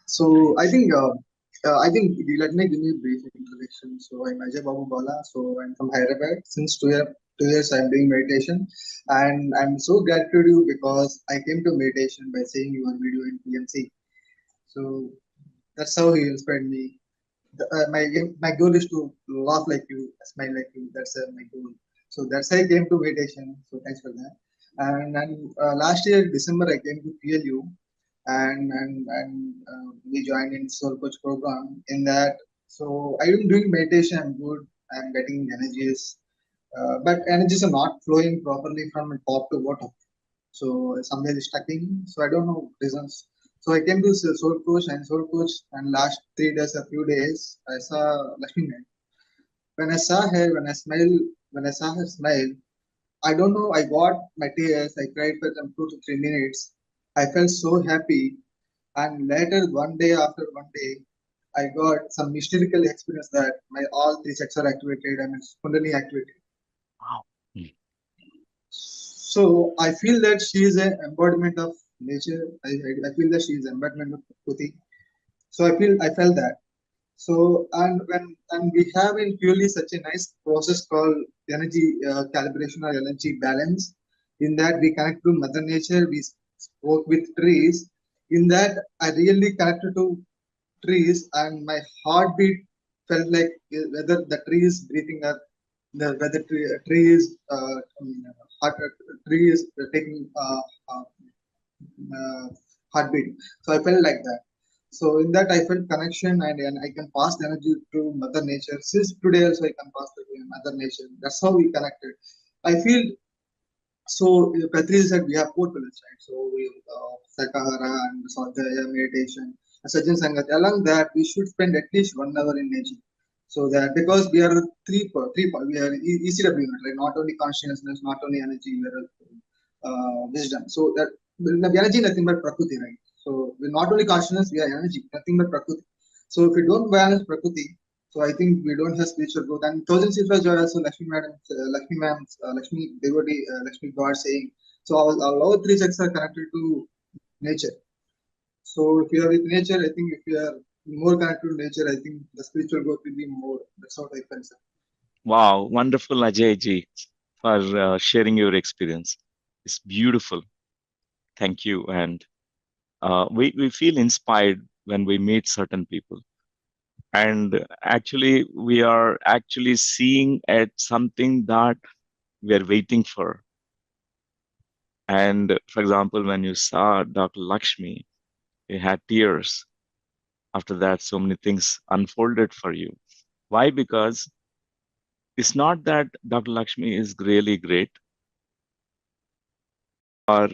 So let me give you a brief introduction. So I'm Ajay Babu Bala. So I'm from Hyderabad. Since 2 years I'm doing meditation, and I'm so grateful to you because I came to meditation by seeing your video in PMC. So that's how you inspired me. My goal is to laugh like you, smile like you. That's my goal. So that's how I came to meditation. So thanks for that. And last year December I came to PLU, and we joined in Soul Coach program. In that, so I'm doing meditation. I'm good. I'm getting energies, but energies are not flowing properly from top to bottom. So somewhere is stucking. So I don't know reasons. So I came to Soul Coach, and last 3 days, a few days, I saw Lakshmi Ma'am. When I saw her, when I saw her smile, I don't know. I got my tears. I cried for some 2 to 3 minutes. I felt so happy. And later, one day, I got some mystical experience that my all three chakras are activated and it's Kundalini activated. Wow. So I feel that she is an embodiment of nature. I feel that she is embodiment of Prakriti. So I felt that. So and we have in purely such a nice process called energy calibration or energy balance. In that we connect to Mother Nature. We spoke with trees. In that I really connected to trees, and my heartbeat felt like whether the tree is breathing up, whether tree is tree is taking uh, heartbeat. So I felt like that. So in that I felt connection, and I can pass the energy to Mother Nature. Since today also I can pass to Mother Nature. That's how we connected. I feel so. Patrice said we have 4 pillars, right? So we Sakahara and Swadhyaya meditation, Sajjan Sangat. Along that we should spend at least 1 hour in nature. So that because we are we are ECW unit, right? Not only consciousness, not only energy, we are wisdom. So that the energy nothing but Prakriti, right? So we're not only consciousness, we are energy, nothing but Prakriti. So if we don't balance Prakriti, so I think we don't have spiritual growth. And thousand Sifras joy also Lakshmi Madam, Lakshmi devotee, Lakshmi God saying. So all three chakras are connected to nature. So if you are with nature, I think if you are more connected to nature, I think the spiritual growth will be more. That's what I can say. Wow, wonderful, Ajay ji, for sharing your experience. It's beautiful. Thank you. And we feel inspired when we meet certain people. And actually, we are actually seeing at something that we are waiting for. And for example, when you saw Dr. Lakshmi, you had tears. After that, so many things unfolded for you. Why? Because it's not that Dr. Lakshmi is really great, or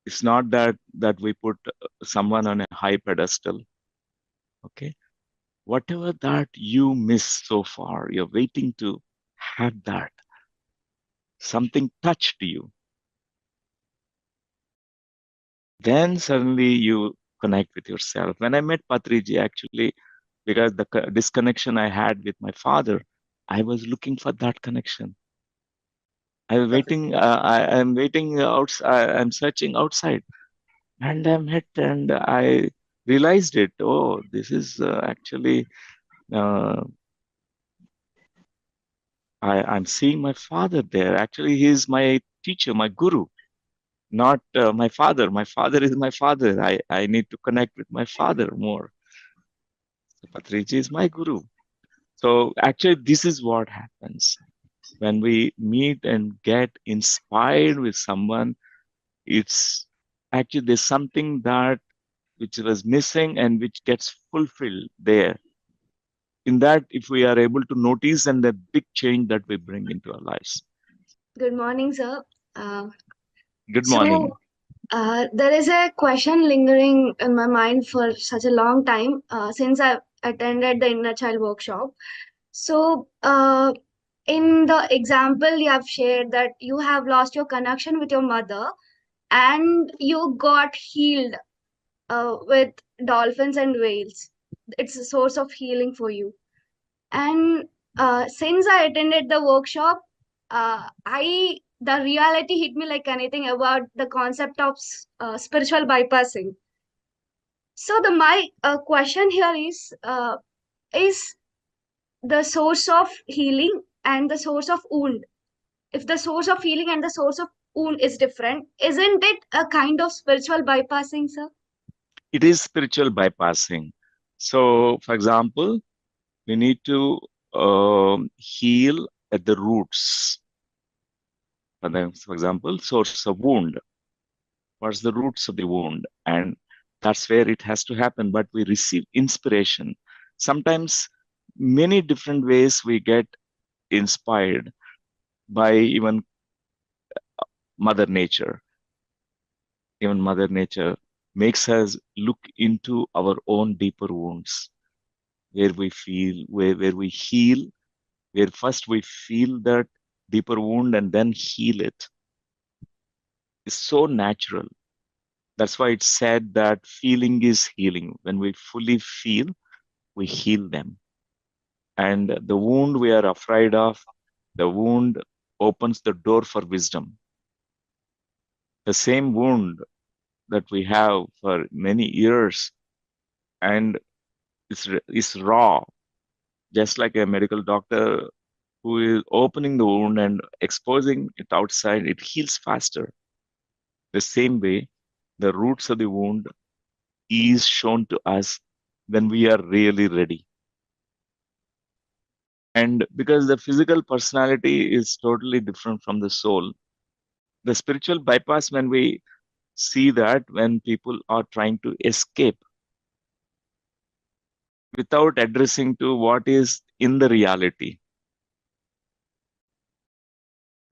it's not that we put someone on a high pedestal. Okay, whatever that you missed so far, you're waiting to have that something touched you. Then suddenly you connect with yourself. When I met Patriji, actually, because the disconnection I had with my father, I was looking for that connection. I was waiting. I'm waiting outside. I'm searching outside, and I met, and I realized it. Oh, this is actually. Uh, I'm seeing my father there. Actually, he is my teacher, my guru, not my father. My father is my father. I need to connect with my father more. So Patriji is my guru. So actually, this is what happens when we meet and get inspired with someone. It's actually there's something that which was missing and which gets fulfilled there. In that, if we are able to notice and the big change that we bring into our lives. Good morning, sir. Uh, Good so, morning. There is a question lingering in my mind for such a long time since I've attended the inner child workshop. So, in the example you have shared that you have lost your connection with your mother and you got healed with dolphins and whales. It's a source of healing for you. And since I attended the workshop, I the reality hit me like anything about the concept of spiritual bypassing. So the my question here is the source of healing and the source of wound. If the source of healing and the source of wound is different, isn't it a kind of spiritual bypassing, sir? It is spiritual bypassing. So, for example, we need to heal at the roots. For example, source of wound. What's the roots of the wound? And that's where it has to happen. But we receive inspiration. Sometimes, many different ways we get inspired by even Mother Nature. Even Mother Nature makes us look into our own deeper wounds, where we feel, where we heal, where first we feel that deeper wound and then heal it. It's so natural. That's why it's said that feeling is healing. When we fully feel, we heal them. And the wound we are afraid of, the wound opens the door for wisdom. The same wound that we have for many years and it's raw, just like a medical doctor who is opening the wound and exposing it outside, it heals faster. The same way, the roots of the wound is shown to us when we are really ready. And because the physical personality is totally different from the soul, the spiritual bypass, when we see that when people are trying to escape without addressing to what is in the reality.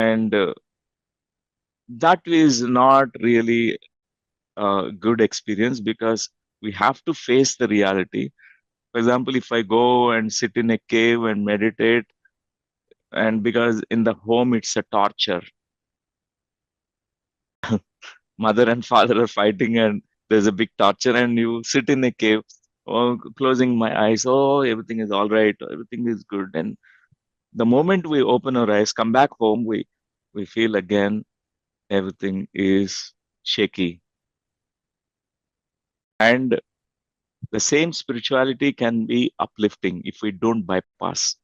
And that is not really a good experience because we have to face the reality. For example, if I go and sit in a cave and meditate, and because in the home it's a torture, mother and father are fighting and there's a big torture, and you sit in a cave, oh, closing my eyes, oh, everything is all right, everything is good. And the moment we open our eyes, come back home, we feel again everything is shaky. And the same spirituality can be uplifting if we don't bypass.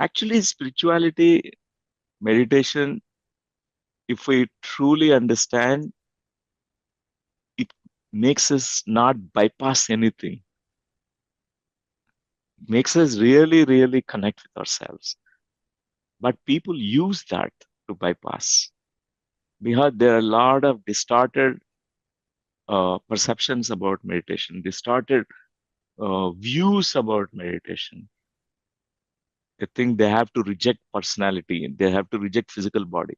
Actually, spirituality, meditation, if we truly understand, it makes us not bypass anything. It makes us really, really connect with ourselves. But people use that to bypass. Because there are a lot of distorted perceptions about meditation, distorted views about meditation. They think they have to reject personality, they have to reject physical body.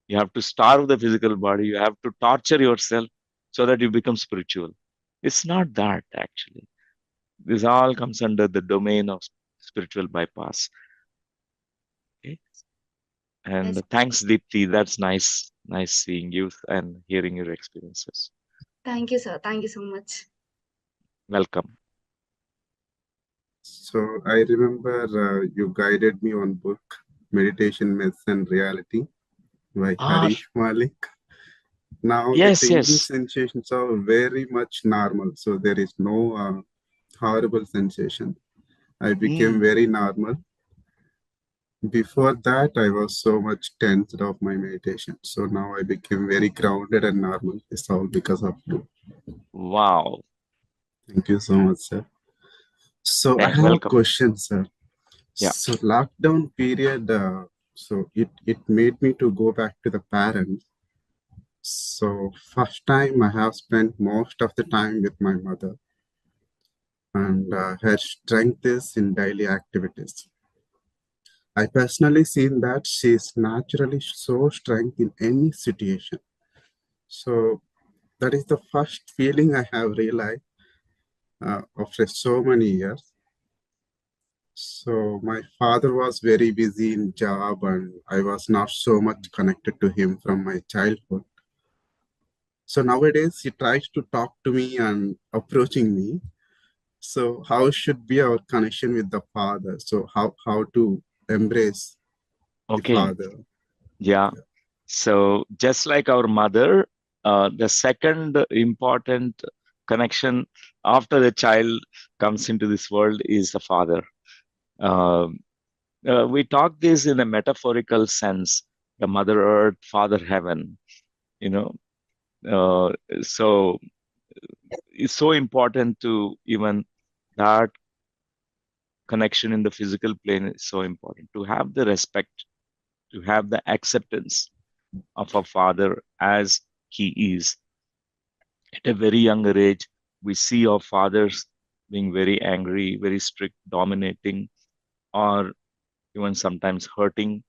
You have to starve the physical body, you have to torture yourself so that you become spiritual. It's not that actually. This all comes under the domain of spiritual bypass. Okay? And Yes. thanks, Deepthi. That's nice. Nice seeing you and hearing your experiences. Thank you, sir. Thank you so much. Welcome. So I remember you guided me on book Meditation, Myths and Reality by Harish Malik. Now the tingling sensations are very much normal. So there is no horrible sensation. I became very normal. Before that, I was so much tensed of my meditation. So now I became very grounded and normal. It's all because of you. Wow. Thank you so much, sir. So I have a question, sir. Yeah. So lockdown period, so it made me to go back to the parents. So first time I have spent most of the time with my mother, and her strength is in daily activities. I personally seen that she is naturally so strength in any situation. So that is the first feeling I have realized after so many years. So my father was very busy in job and I was not so much connected to him from my childhood. So nowadays he tries to talk to me and approaching me. So how should be our connection with the father? So how to embrace the father? Yeah. So just like our mother, the second important connection after the child comes into this world is the father. We talk this in a metaphorical sense, the mother earth, father heaven, you know. So it's so important to even that connection in the physical plane is so important to have the respect, to have the acceptance of a father as he is. At a very younger age, we see our fathers being very angry, very strict, dominating, or even sometimes hurting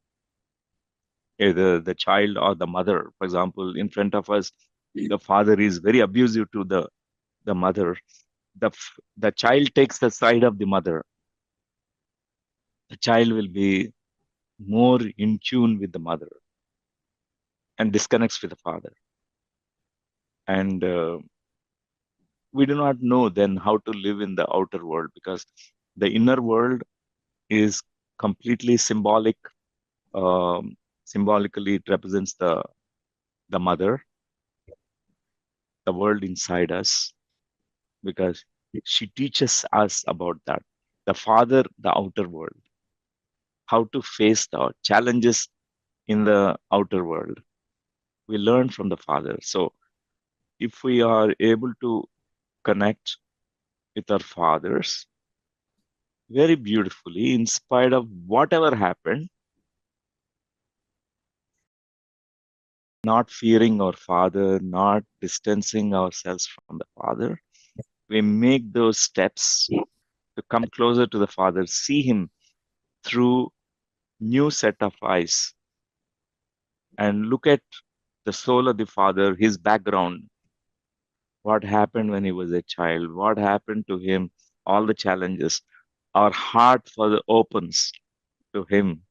either the child or the mother. For example, in front of us, the father is very abusive to the mother. The child takes the side of the mother. The child will be more in tune with the mother and disconnects with the father. And we do not know then how to live in the outer world, because the inner world is completely symbolic. Symbolically, it represents the mother, the world inside us, because she teaches us about that. The father, the outer world, how to face the challenges in the outer world. We learn from the father. So if we are able to connect with our fathers very beautifully, in spite of whatever happened, not fearing our father, not distancing ourselves from the father, we make those steps to come closer to the father, see him through new set of eyes, and look at the soul of the father, his background, what happened when he was a child, what happened to him, all the challenges. Our heart further opens to him.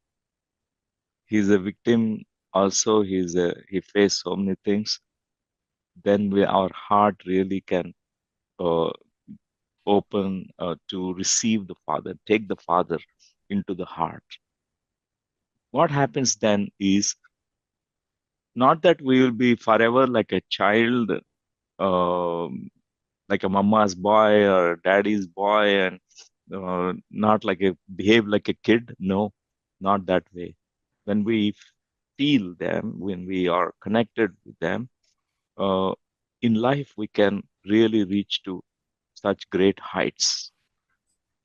He's a victim also, he faced so many things. Then our heart really can uh, open to receive the father, take the father into the heart. What happens then is not that we will be forever like a child, like a mama's boy or daddy's boy, and not like behave like a kid. No, not that way. When we feel them, when we are connected with them, in life we can really reach to such great heights.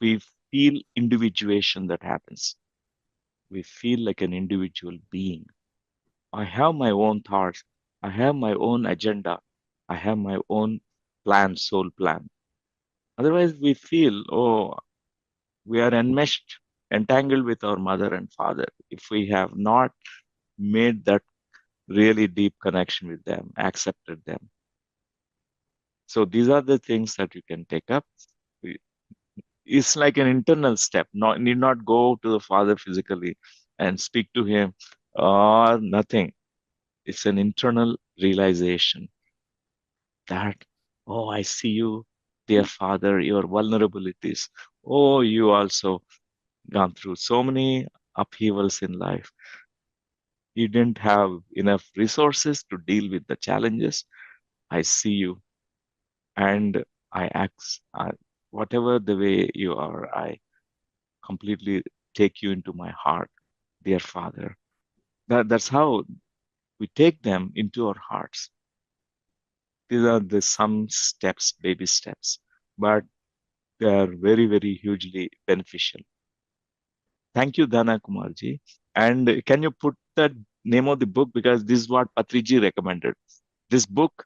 We feel individuation that happens. We feel like an individual being. I have my own thoughts. I have my own agenda. I have my own plan, soul plan. Otherwise, we feel, oh, we are enmeshed, entangled with our mother and father if we have not made that really deep connection with them, accepted them. So these are the things that you can take up. It's like an internal step. Need not go to the father physically and speak to him or nothing. It's an internal realization that, oh, I see you, dear father, your vulnerabilities. Oh, you also gone through so many upheavals in life. You didn't have enough resources to deal with the challenges. I see you, and I act, whatever the way you are, I completely take you into my heart, dear father. That's how we take them into our hearts. These are the some steps, baby steps, but they are very, very hugely beneficial. Thank you, Dana Kumarji. And can you put the name of the book, because this is what Patriji recommended. This book,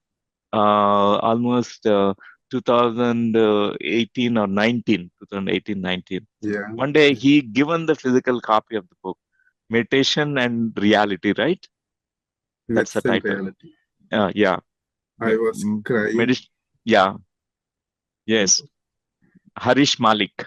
almost 2018 or 19, 2018, 19. Yeah. One day he given the physical copy of the book, Meditation and Reality, right? That's the title. Reality. Yeah. I was crying. Yeah. Yes. Harish Malik.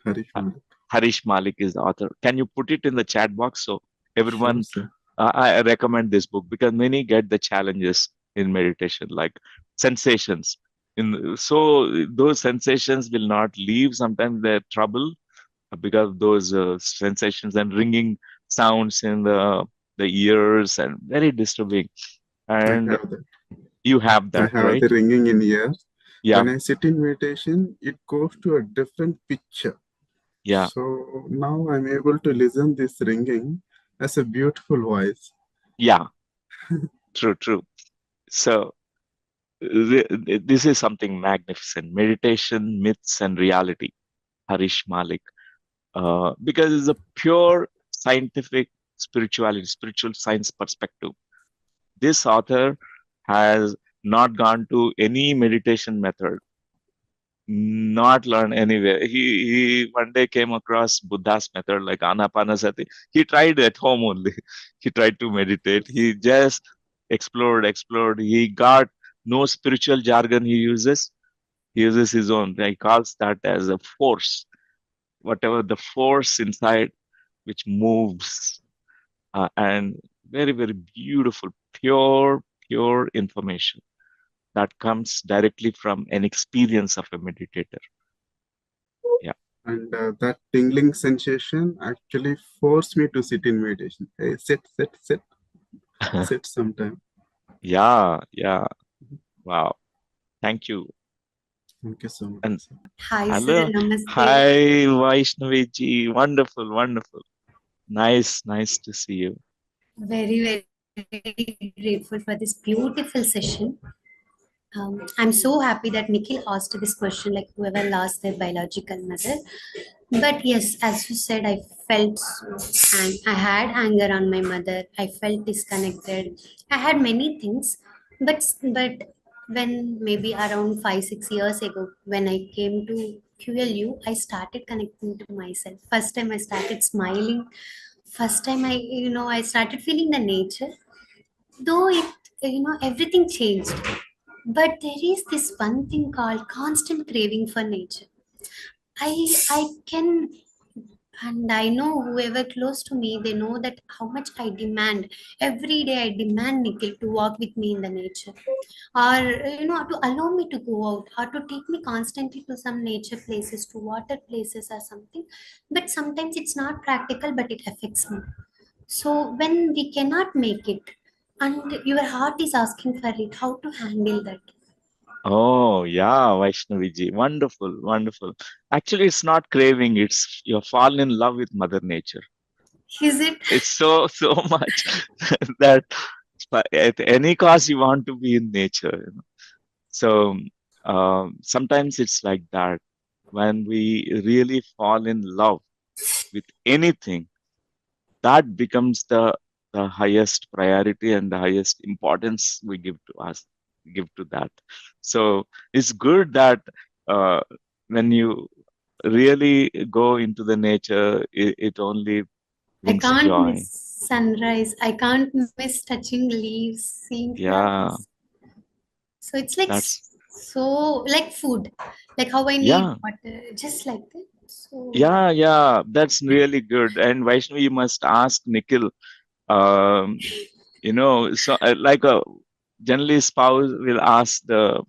Harish Malik. Harish Malik is the author. Can you put it in the chat box so everyone? Sure, I recommend this book because many get the challenges in meditation, like sensations. So those sensations will not leave. Sometimes they're trouble because of those sensations and ringing sounds in the ears and very disturbing. And I have that. you have I that, have right? the ringing in ears. Yeah. When I sit in meditation, it goes to a different picture. Yeah. So now I'm able to listen this ringing as a beautiful voice. Yeah. True. So this is something magnificent. Meditation, myths, and reality. Harish Malik. Because it's a pure scientific spirituality, spiritual science perspective. This author has not gone to any meditation method, not learned anywhere. He one day came across Buddha's method like Anapanasati. He tried at home only. He tried to meditate. He just explored. He got no spiritual jargon he uses. He uses his own. He calls that as a force. Whatever the force inside which moves and very beautiful, pure information that comes directly from an experience of a meditator. Yeah. And that tingling sensation actually forced me to sit in meditation. Hey, sit sometime. Yeah. Wow. Thank you. Thank you so much. And Hi, hello. sir. Namaste. Hi, Vaishnavi ji. Wonderful. Nice to see you. Very grateful for this beautiful session. I'm so happy that Nikhil asked this question, like whoever lost their biological mother. But yes, as you said, I felt I had anger on my mother. I felt disconnected. I had many things, but when maybe around 5-6 years ago, when I came to QLU, I started connecting to myself. First time I started smiling. First time I started feeling the nature. Though everything changed, but there is this one thing called constant craving for nature. I can, and I know whoever close to me, they know that how much I demand. Every day I demand Nikhil to walk with me in the nature, or to allow me to go out, or to take me constantly to some nature places, to water places or something. But sometimes it's not practical, but it affects me. So when we cannot make it, and your heart is asking for it, how to handle that? Oh, yeah, Vaishnavi ji. Wonderful. Actually, it's not craving, it's you're fallen in love with Mother Nature. Is it? It's so much that at any cost you want to be in nature. So sometimes it's like that. When we really fall in love with anything, that becomes the highest priority and the highest importance we give to that. So it's good that when you really go into the nature, it only I brings can't joy. miss sunrise. I can't miss touching leaves, seeing Yeah. flowers. So it's like That's so like food, like how I need yeah. water, just like that. So Yeah, that's really good. And Vaishnavi, you must ask Nikhil. So like a generally spouse will ask the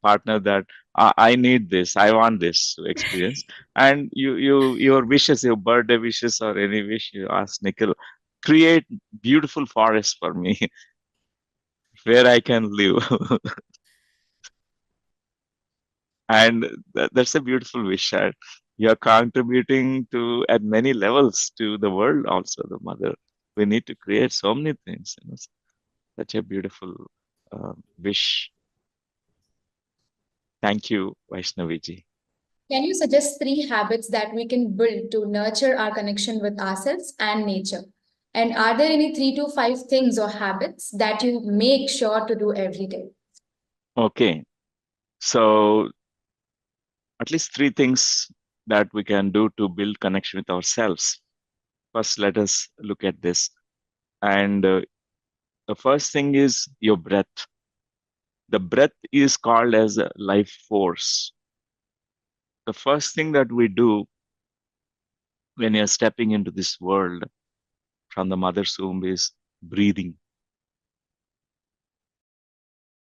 partner that I need this, I want this to experience, and your wishes, your birthday wishes or any wish, you ask Nikhil, create beautiful forest for me where I can live. And that's a beautiful wish. And you're contributing to at many levels to the world, also the mother. We need to create so many things. Such a beautiful wish. Thank you, Vaishnavi ji. Can you suggest 3 habits that we can build to nurture our connection with ourselves and nature? And are there any 3 to 5 things or habits that you make sure to do every day? Okay, so at least 3 things that we can do to build connection with ourselves. First, let us look at this. And the first thing is your breath. The breath is called as a life force. The first thing that we do when you're stepping into this world from the mother's womb is breathing.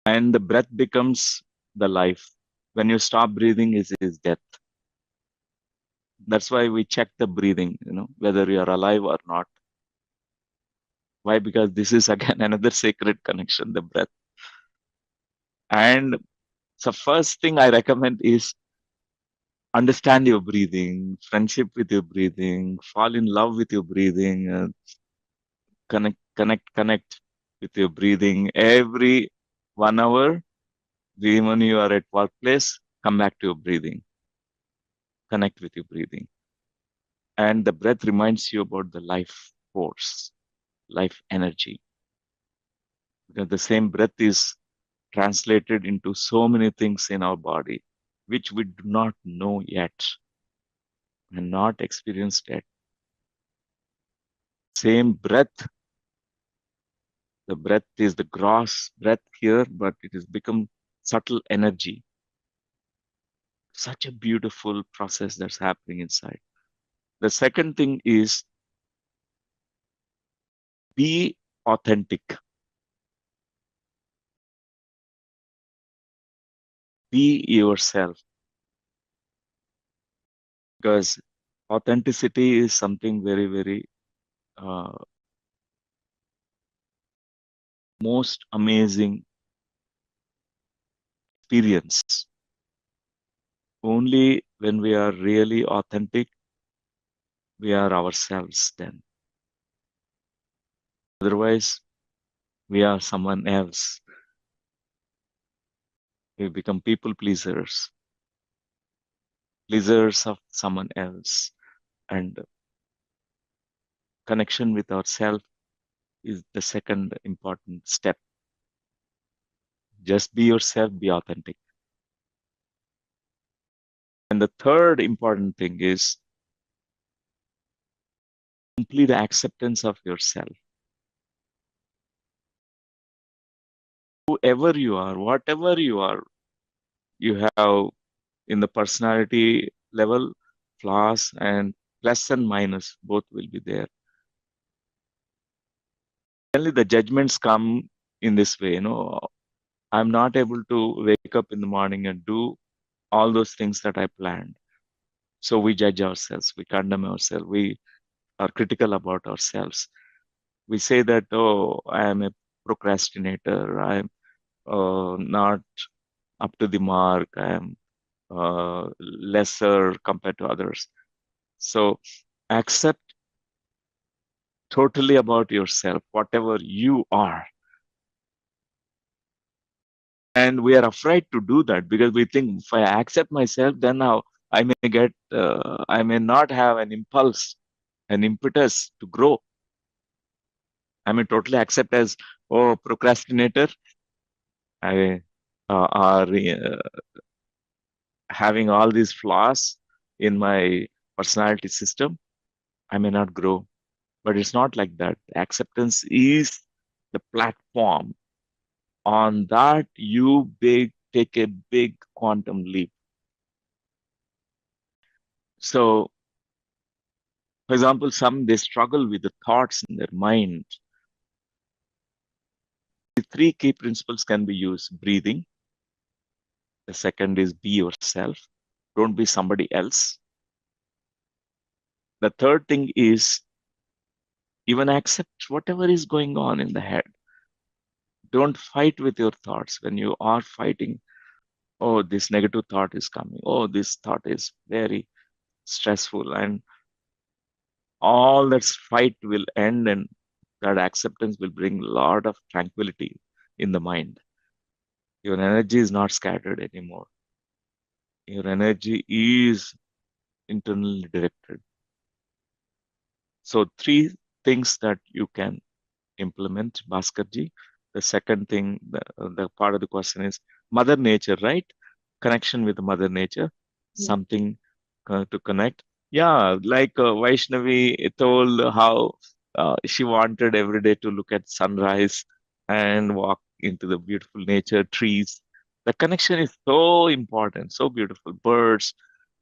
And the breath becomes the life. When you stop breathing, it is death. That's why we check the breathing, whether you are alive or not. Why? Because this is again another sacred connection, the breath. And the first thing I recommend is understand your breathing, friendship with your breathing, fall in love with your breathing, connect with your breathing. Every 1 hour, even when you are at workplace, come back to your breathing. Connect with your breathing. And the breath reminds you about the life force, life energy. Because the same breath is translated into so many things in our body, which we do not know yet and not experienced yet. Same breath, the breath is the gross breath here, but it has become subtle energy. Such a beautiful process that's happening inside. The second thing is be authentic. Be yourself. Because authenticity is something very, very most amazing experience. Only when we are really authentic, we are ourselves then. Otherwise, we are someone else. We become people pleasers of someone else. And connection with ourselves is the second important step. Just be yourself, be authentic. And the third important thing is complete acceptance of yourself. Whoever you are, whatever you are, you have in the personality level, flaws and plus and minus, both will be there. Only the judgments come in this way, I'm not able to wake up in the morning and do all those things that I planned. So we judge ourselves, we condemn ourselves, we are critical about ourselves. We say that, oh, I am a procrastinator, I'm not up to the mark, I am lesser compared to others. So accept totally about yourself, whatever you are. And we are afraid to do that because we think if I accept myself, then now I may not have an impulse, an impetus to grow. I may totally accept as, oh, procrastinator. I are having all these flaws in my personality system. I may not grow, but it's not like that. Acceptance is the platform. On that, you take a big quantum leap. So, for example, they struggle with the thoughts in their mind. The 3 key principles can be used: breathing. The second is be yourself. Don't be somebody else. The third thing is even accept whatever is going on in the head. Don't fight with your thoughts. When you are fighting, oh, this negative thought is coming. Oh, this thought is very stressful. And all that fight will end, and that acceptance will bring a lot of tranquility in the mind. Your energy is not scattered anymore. Your energy is internally directed. So 3 things that you can implement, Bhaskarji. The second thing, the part of the question is Mother Nature, right? Connection with Mother Nature, something to connect. Yeah, like Vaishnavi told how she wanted every day to look at sunrise and walk into the beautiful nature, trees. The connection is so important, so beautiful. Birds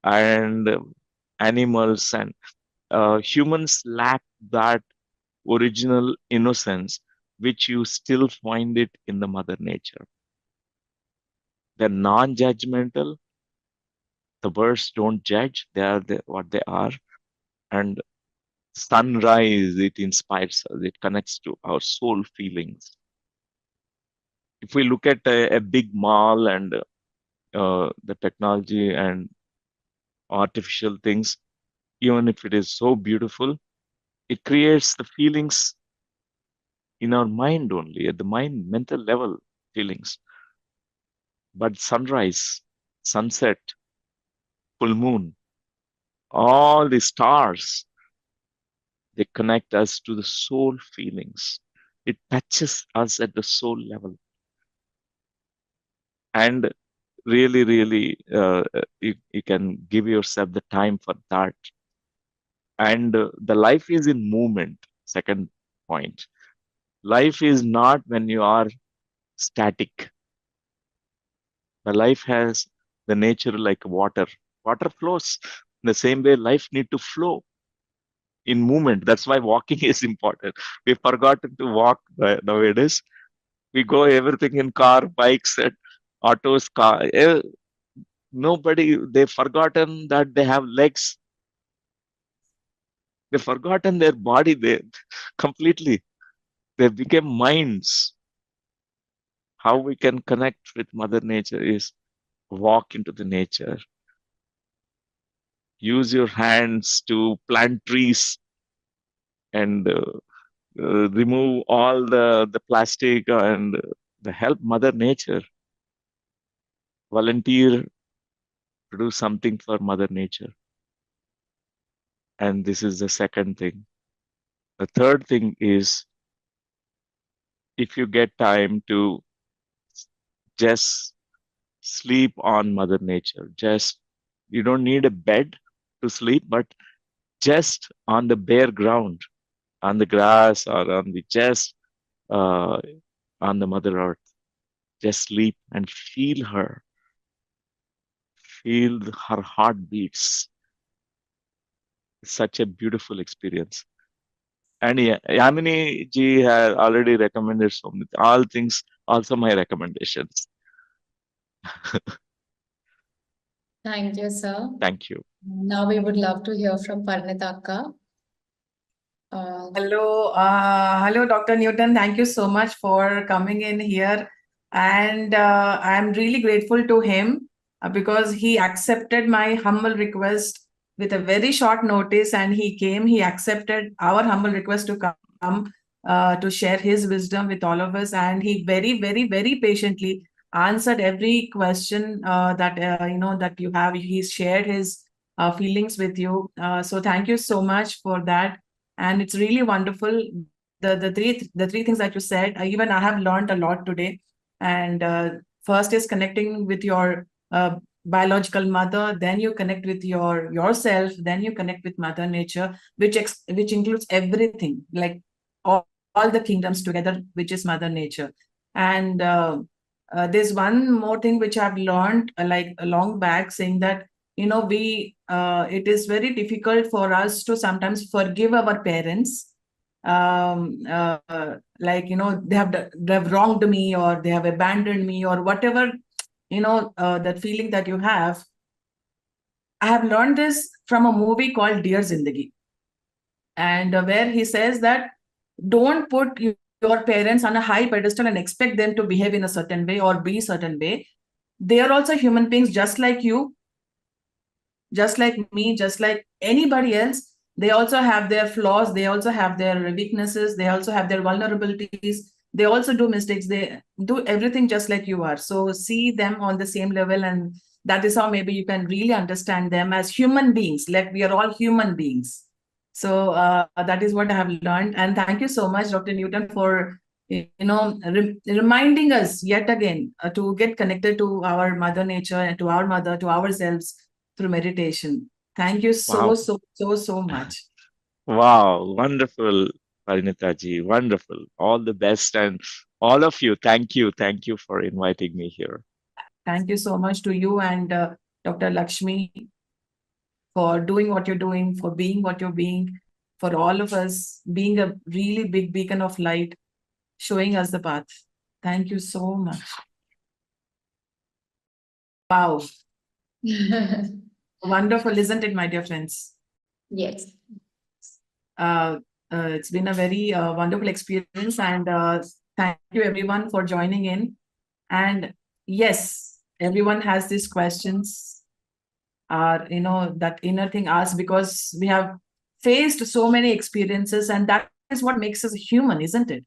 and animals and humans lack that original innocence, which you still find it in the mother nature. They're non-judgmental. The birds don't judge. They are what they are. And sunrise, it inspires us. It connects to our soul feelings. If we look at a big mall and the technology and artificial things, even if it is so beautiful, it creates the feelings in our mind only, at the mental level feelings. But sunrise, sunset, full moon, all the stars, they connect us to the soul feelings. It touches us at the soul level. And really, really, you can give yourself the time for that. And the life is in movement. Second point. Life is not when you are static. The life has the nature like water. Water flows. In the same way, life need to flow in movement. That's why walking is important. We've forgotten to walk nowadays. We go everything in car, bikes, and autos, car. Nobody, they've forgotten that they have legs. They've forgotten their body. They completely, they became minds. How we can connect with Mother Nature is walk into the nature. Use your hands to plant trees and remove all the plastic and help Mother Nature. Volunteer to do something for Mother Nature. And this is the second thing. The third thing is, if you get time to just sleep on Mother Nature, you don't need a bed to sleep, but just on the bare ground, on the grass or on the on the Mother Earth, just sleep and feel her, feel her heartbeats. It's such a beautiful experience. And Yamini ji has already recommended so many, all things, also my recommendations. Thank you, sir. Thank you. Now we would love to hear from Parnita Akka. Hello, Dr. Newton. Thank you so much for coming in here. And I'm really grateful to him because he accepted my humble request with a very short notice, and he accepted our humble request to come to share his wisdom with all of us. And he very, very, very patiently answered every question that you have. He's shared his feelings with you. So thank you so much for that. And it's really wonderful. The three things that you said, even I have learned a lot today. And first is connecting with your biological mother, then you connect with yourself, then you connect with Mother Nature, which includes everything, like all the kingdoms together, which is Mother Nature. And there's one more thing which I've learned like a long back, saying that it is very difficult for us to sometimes forgive our parents. They have wronged me, or they have abandoned me, or whatever, that feeling that you have. I have learned this from a movie called Dear Zindagi, and where he says that don't put your parents on a high pedestal and expect them to behave in a certain way or be a certain way. They are also human beings, just like you, just like me, just like anybody else. They also have their flaws, they also have their weaknesses, they also have their vulnerabilities, they also do mistakes, they do everything just like you are. So see them on the same level, and that is how maybe you can really understand them as human beings, like we are all human beings. So that is what I have learned. And thank you so much, Dr. Newton, for reminding us yet again to get connected to our Mother Nature and to our mother, to ourselves, through meditation. Thank you so much. Wow, wonderful, Parinita ji, wonderful. All the best and All of you, thank you. Thank you for inviting me here. Thank you so much to you and Dr. Lakshmi for doing what you're doing, for being what you're being, for all of us being a really big beacon of light, showing us the path. Thank you so much. Wow. Wonderful, isn't it, my dear friends? Yes. It's been a very wonderful experience, and thank you everyone for joining in. And yes, everyone has these questions, that inner thing asked, because we have faced so many experiences, and that is what makes us human, isn't it?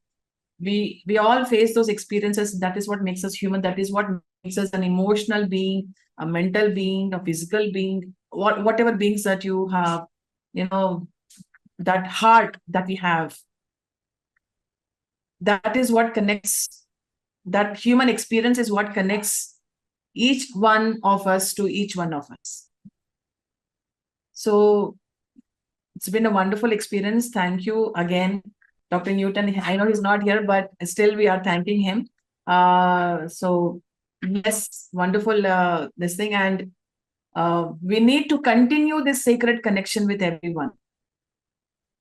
We all face those experiences. That is what makes us human. That is what makes us an emotional being, a mental being, a physical being, whatever beings that you have, that heart that we have. That is what connects, that human experience is what connects each one of us to each one of us. So it's been a wonderful experience. Thank you again, Dr. Newton. I know he's not here, but still we are thanking him. So yes, wonderful this thing. And we need to continue this sacred connection with everyone.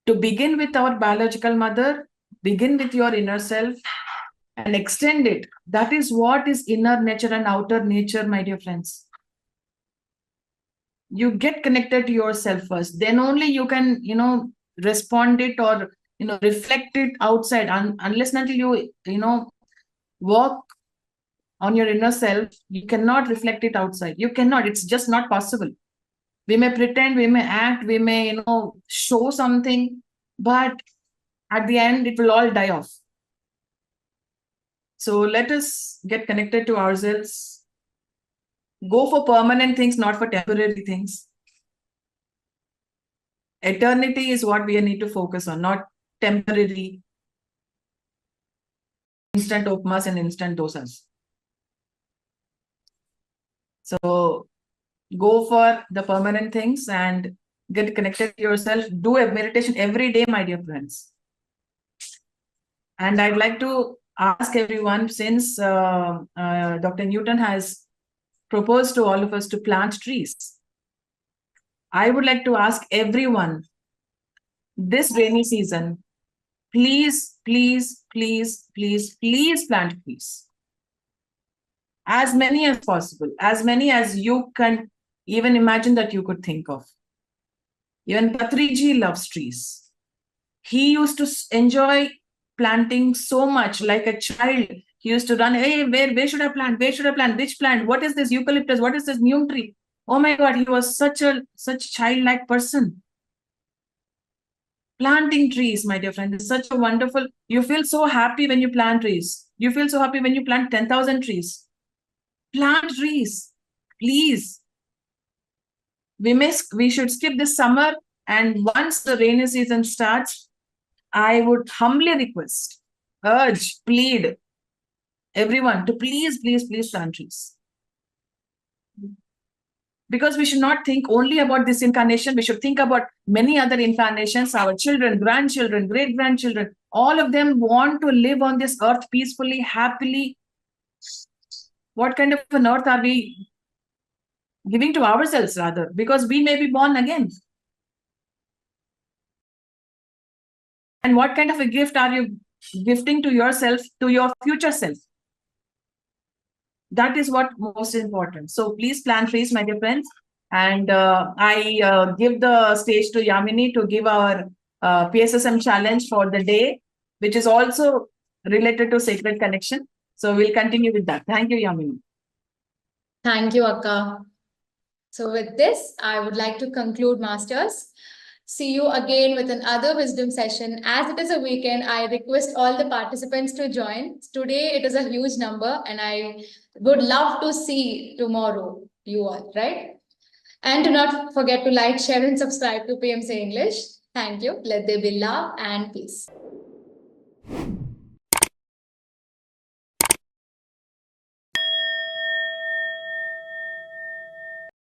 To begin with our biological mother, begin with your inner self and extend it. That is what is inner nature and outer nature, my dear friends. You get connected to yourself first, then only you can, respond it or, reflect it outside. Unless and until you work on your inner self, you cannot reflect it outside. You cannot, it's just not possible. We may pretend, we may act, we may, show something, but at the end, it will all die off. So let us get connected to ourselves. Go for permanent things, not for temporary things. Eternity is what we need to focus on, not temporary instant upmas and instant dosas. So go for the permanent things and get connected to yourself. Do a meditation every day, my dear friends. And I'd like to ask everyone, since Dr. Newton has proposed to all of us to plant trees, I would like to ask everyone, this rainy season, please, please, please, please, please plant trees. As many as possible, as many as you can even imagine that you could think of. Even Patriji loves trees. He used to enjoy planting so much, like a child. He used to run, hey, where should I plant? Where should I plant? Which plant? What is this eucalyptus? What is this neem tree? Oh my God, he was such a childlike person. Planting trees, my dear friend, is such a wonderful, you feel so happy when you plant trees. You feel so happy when you plant 10,000 trees. Plant trees, please. We should skip this summer, and once the rainy season starts, I would humbly request, urge, plead everyone to please, please, please plant trees. Because we should not think only about this incarnation. We should think about many other incarnations, our children, grandchildren, great-grandchildren. All of them want to live on this earth peacefully, happily. What kind of an earth are we giving to ourselves, rather? Because we may be born again. And what kind of a gift are you gifting to yourself, to your future self? That is what most important. So please plant trees, my dear friends. And I give the stage to Yamini to give our PSSM challenge for the day, which is also related to sacred connection. So we'll continue with that. Thank you, Yamini. Thank you, Akka. So with this, I would like to conclude, Masters. See you again with another wisdom session. As it is a weekend, I request all the participants to join. Today, it is a huge number, and I would love to see tomorrow you all, right? And do not forget to like, share, and subscribe to PMC English. Thank you. Let there be love and peace.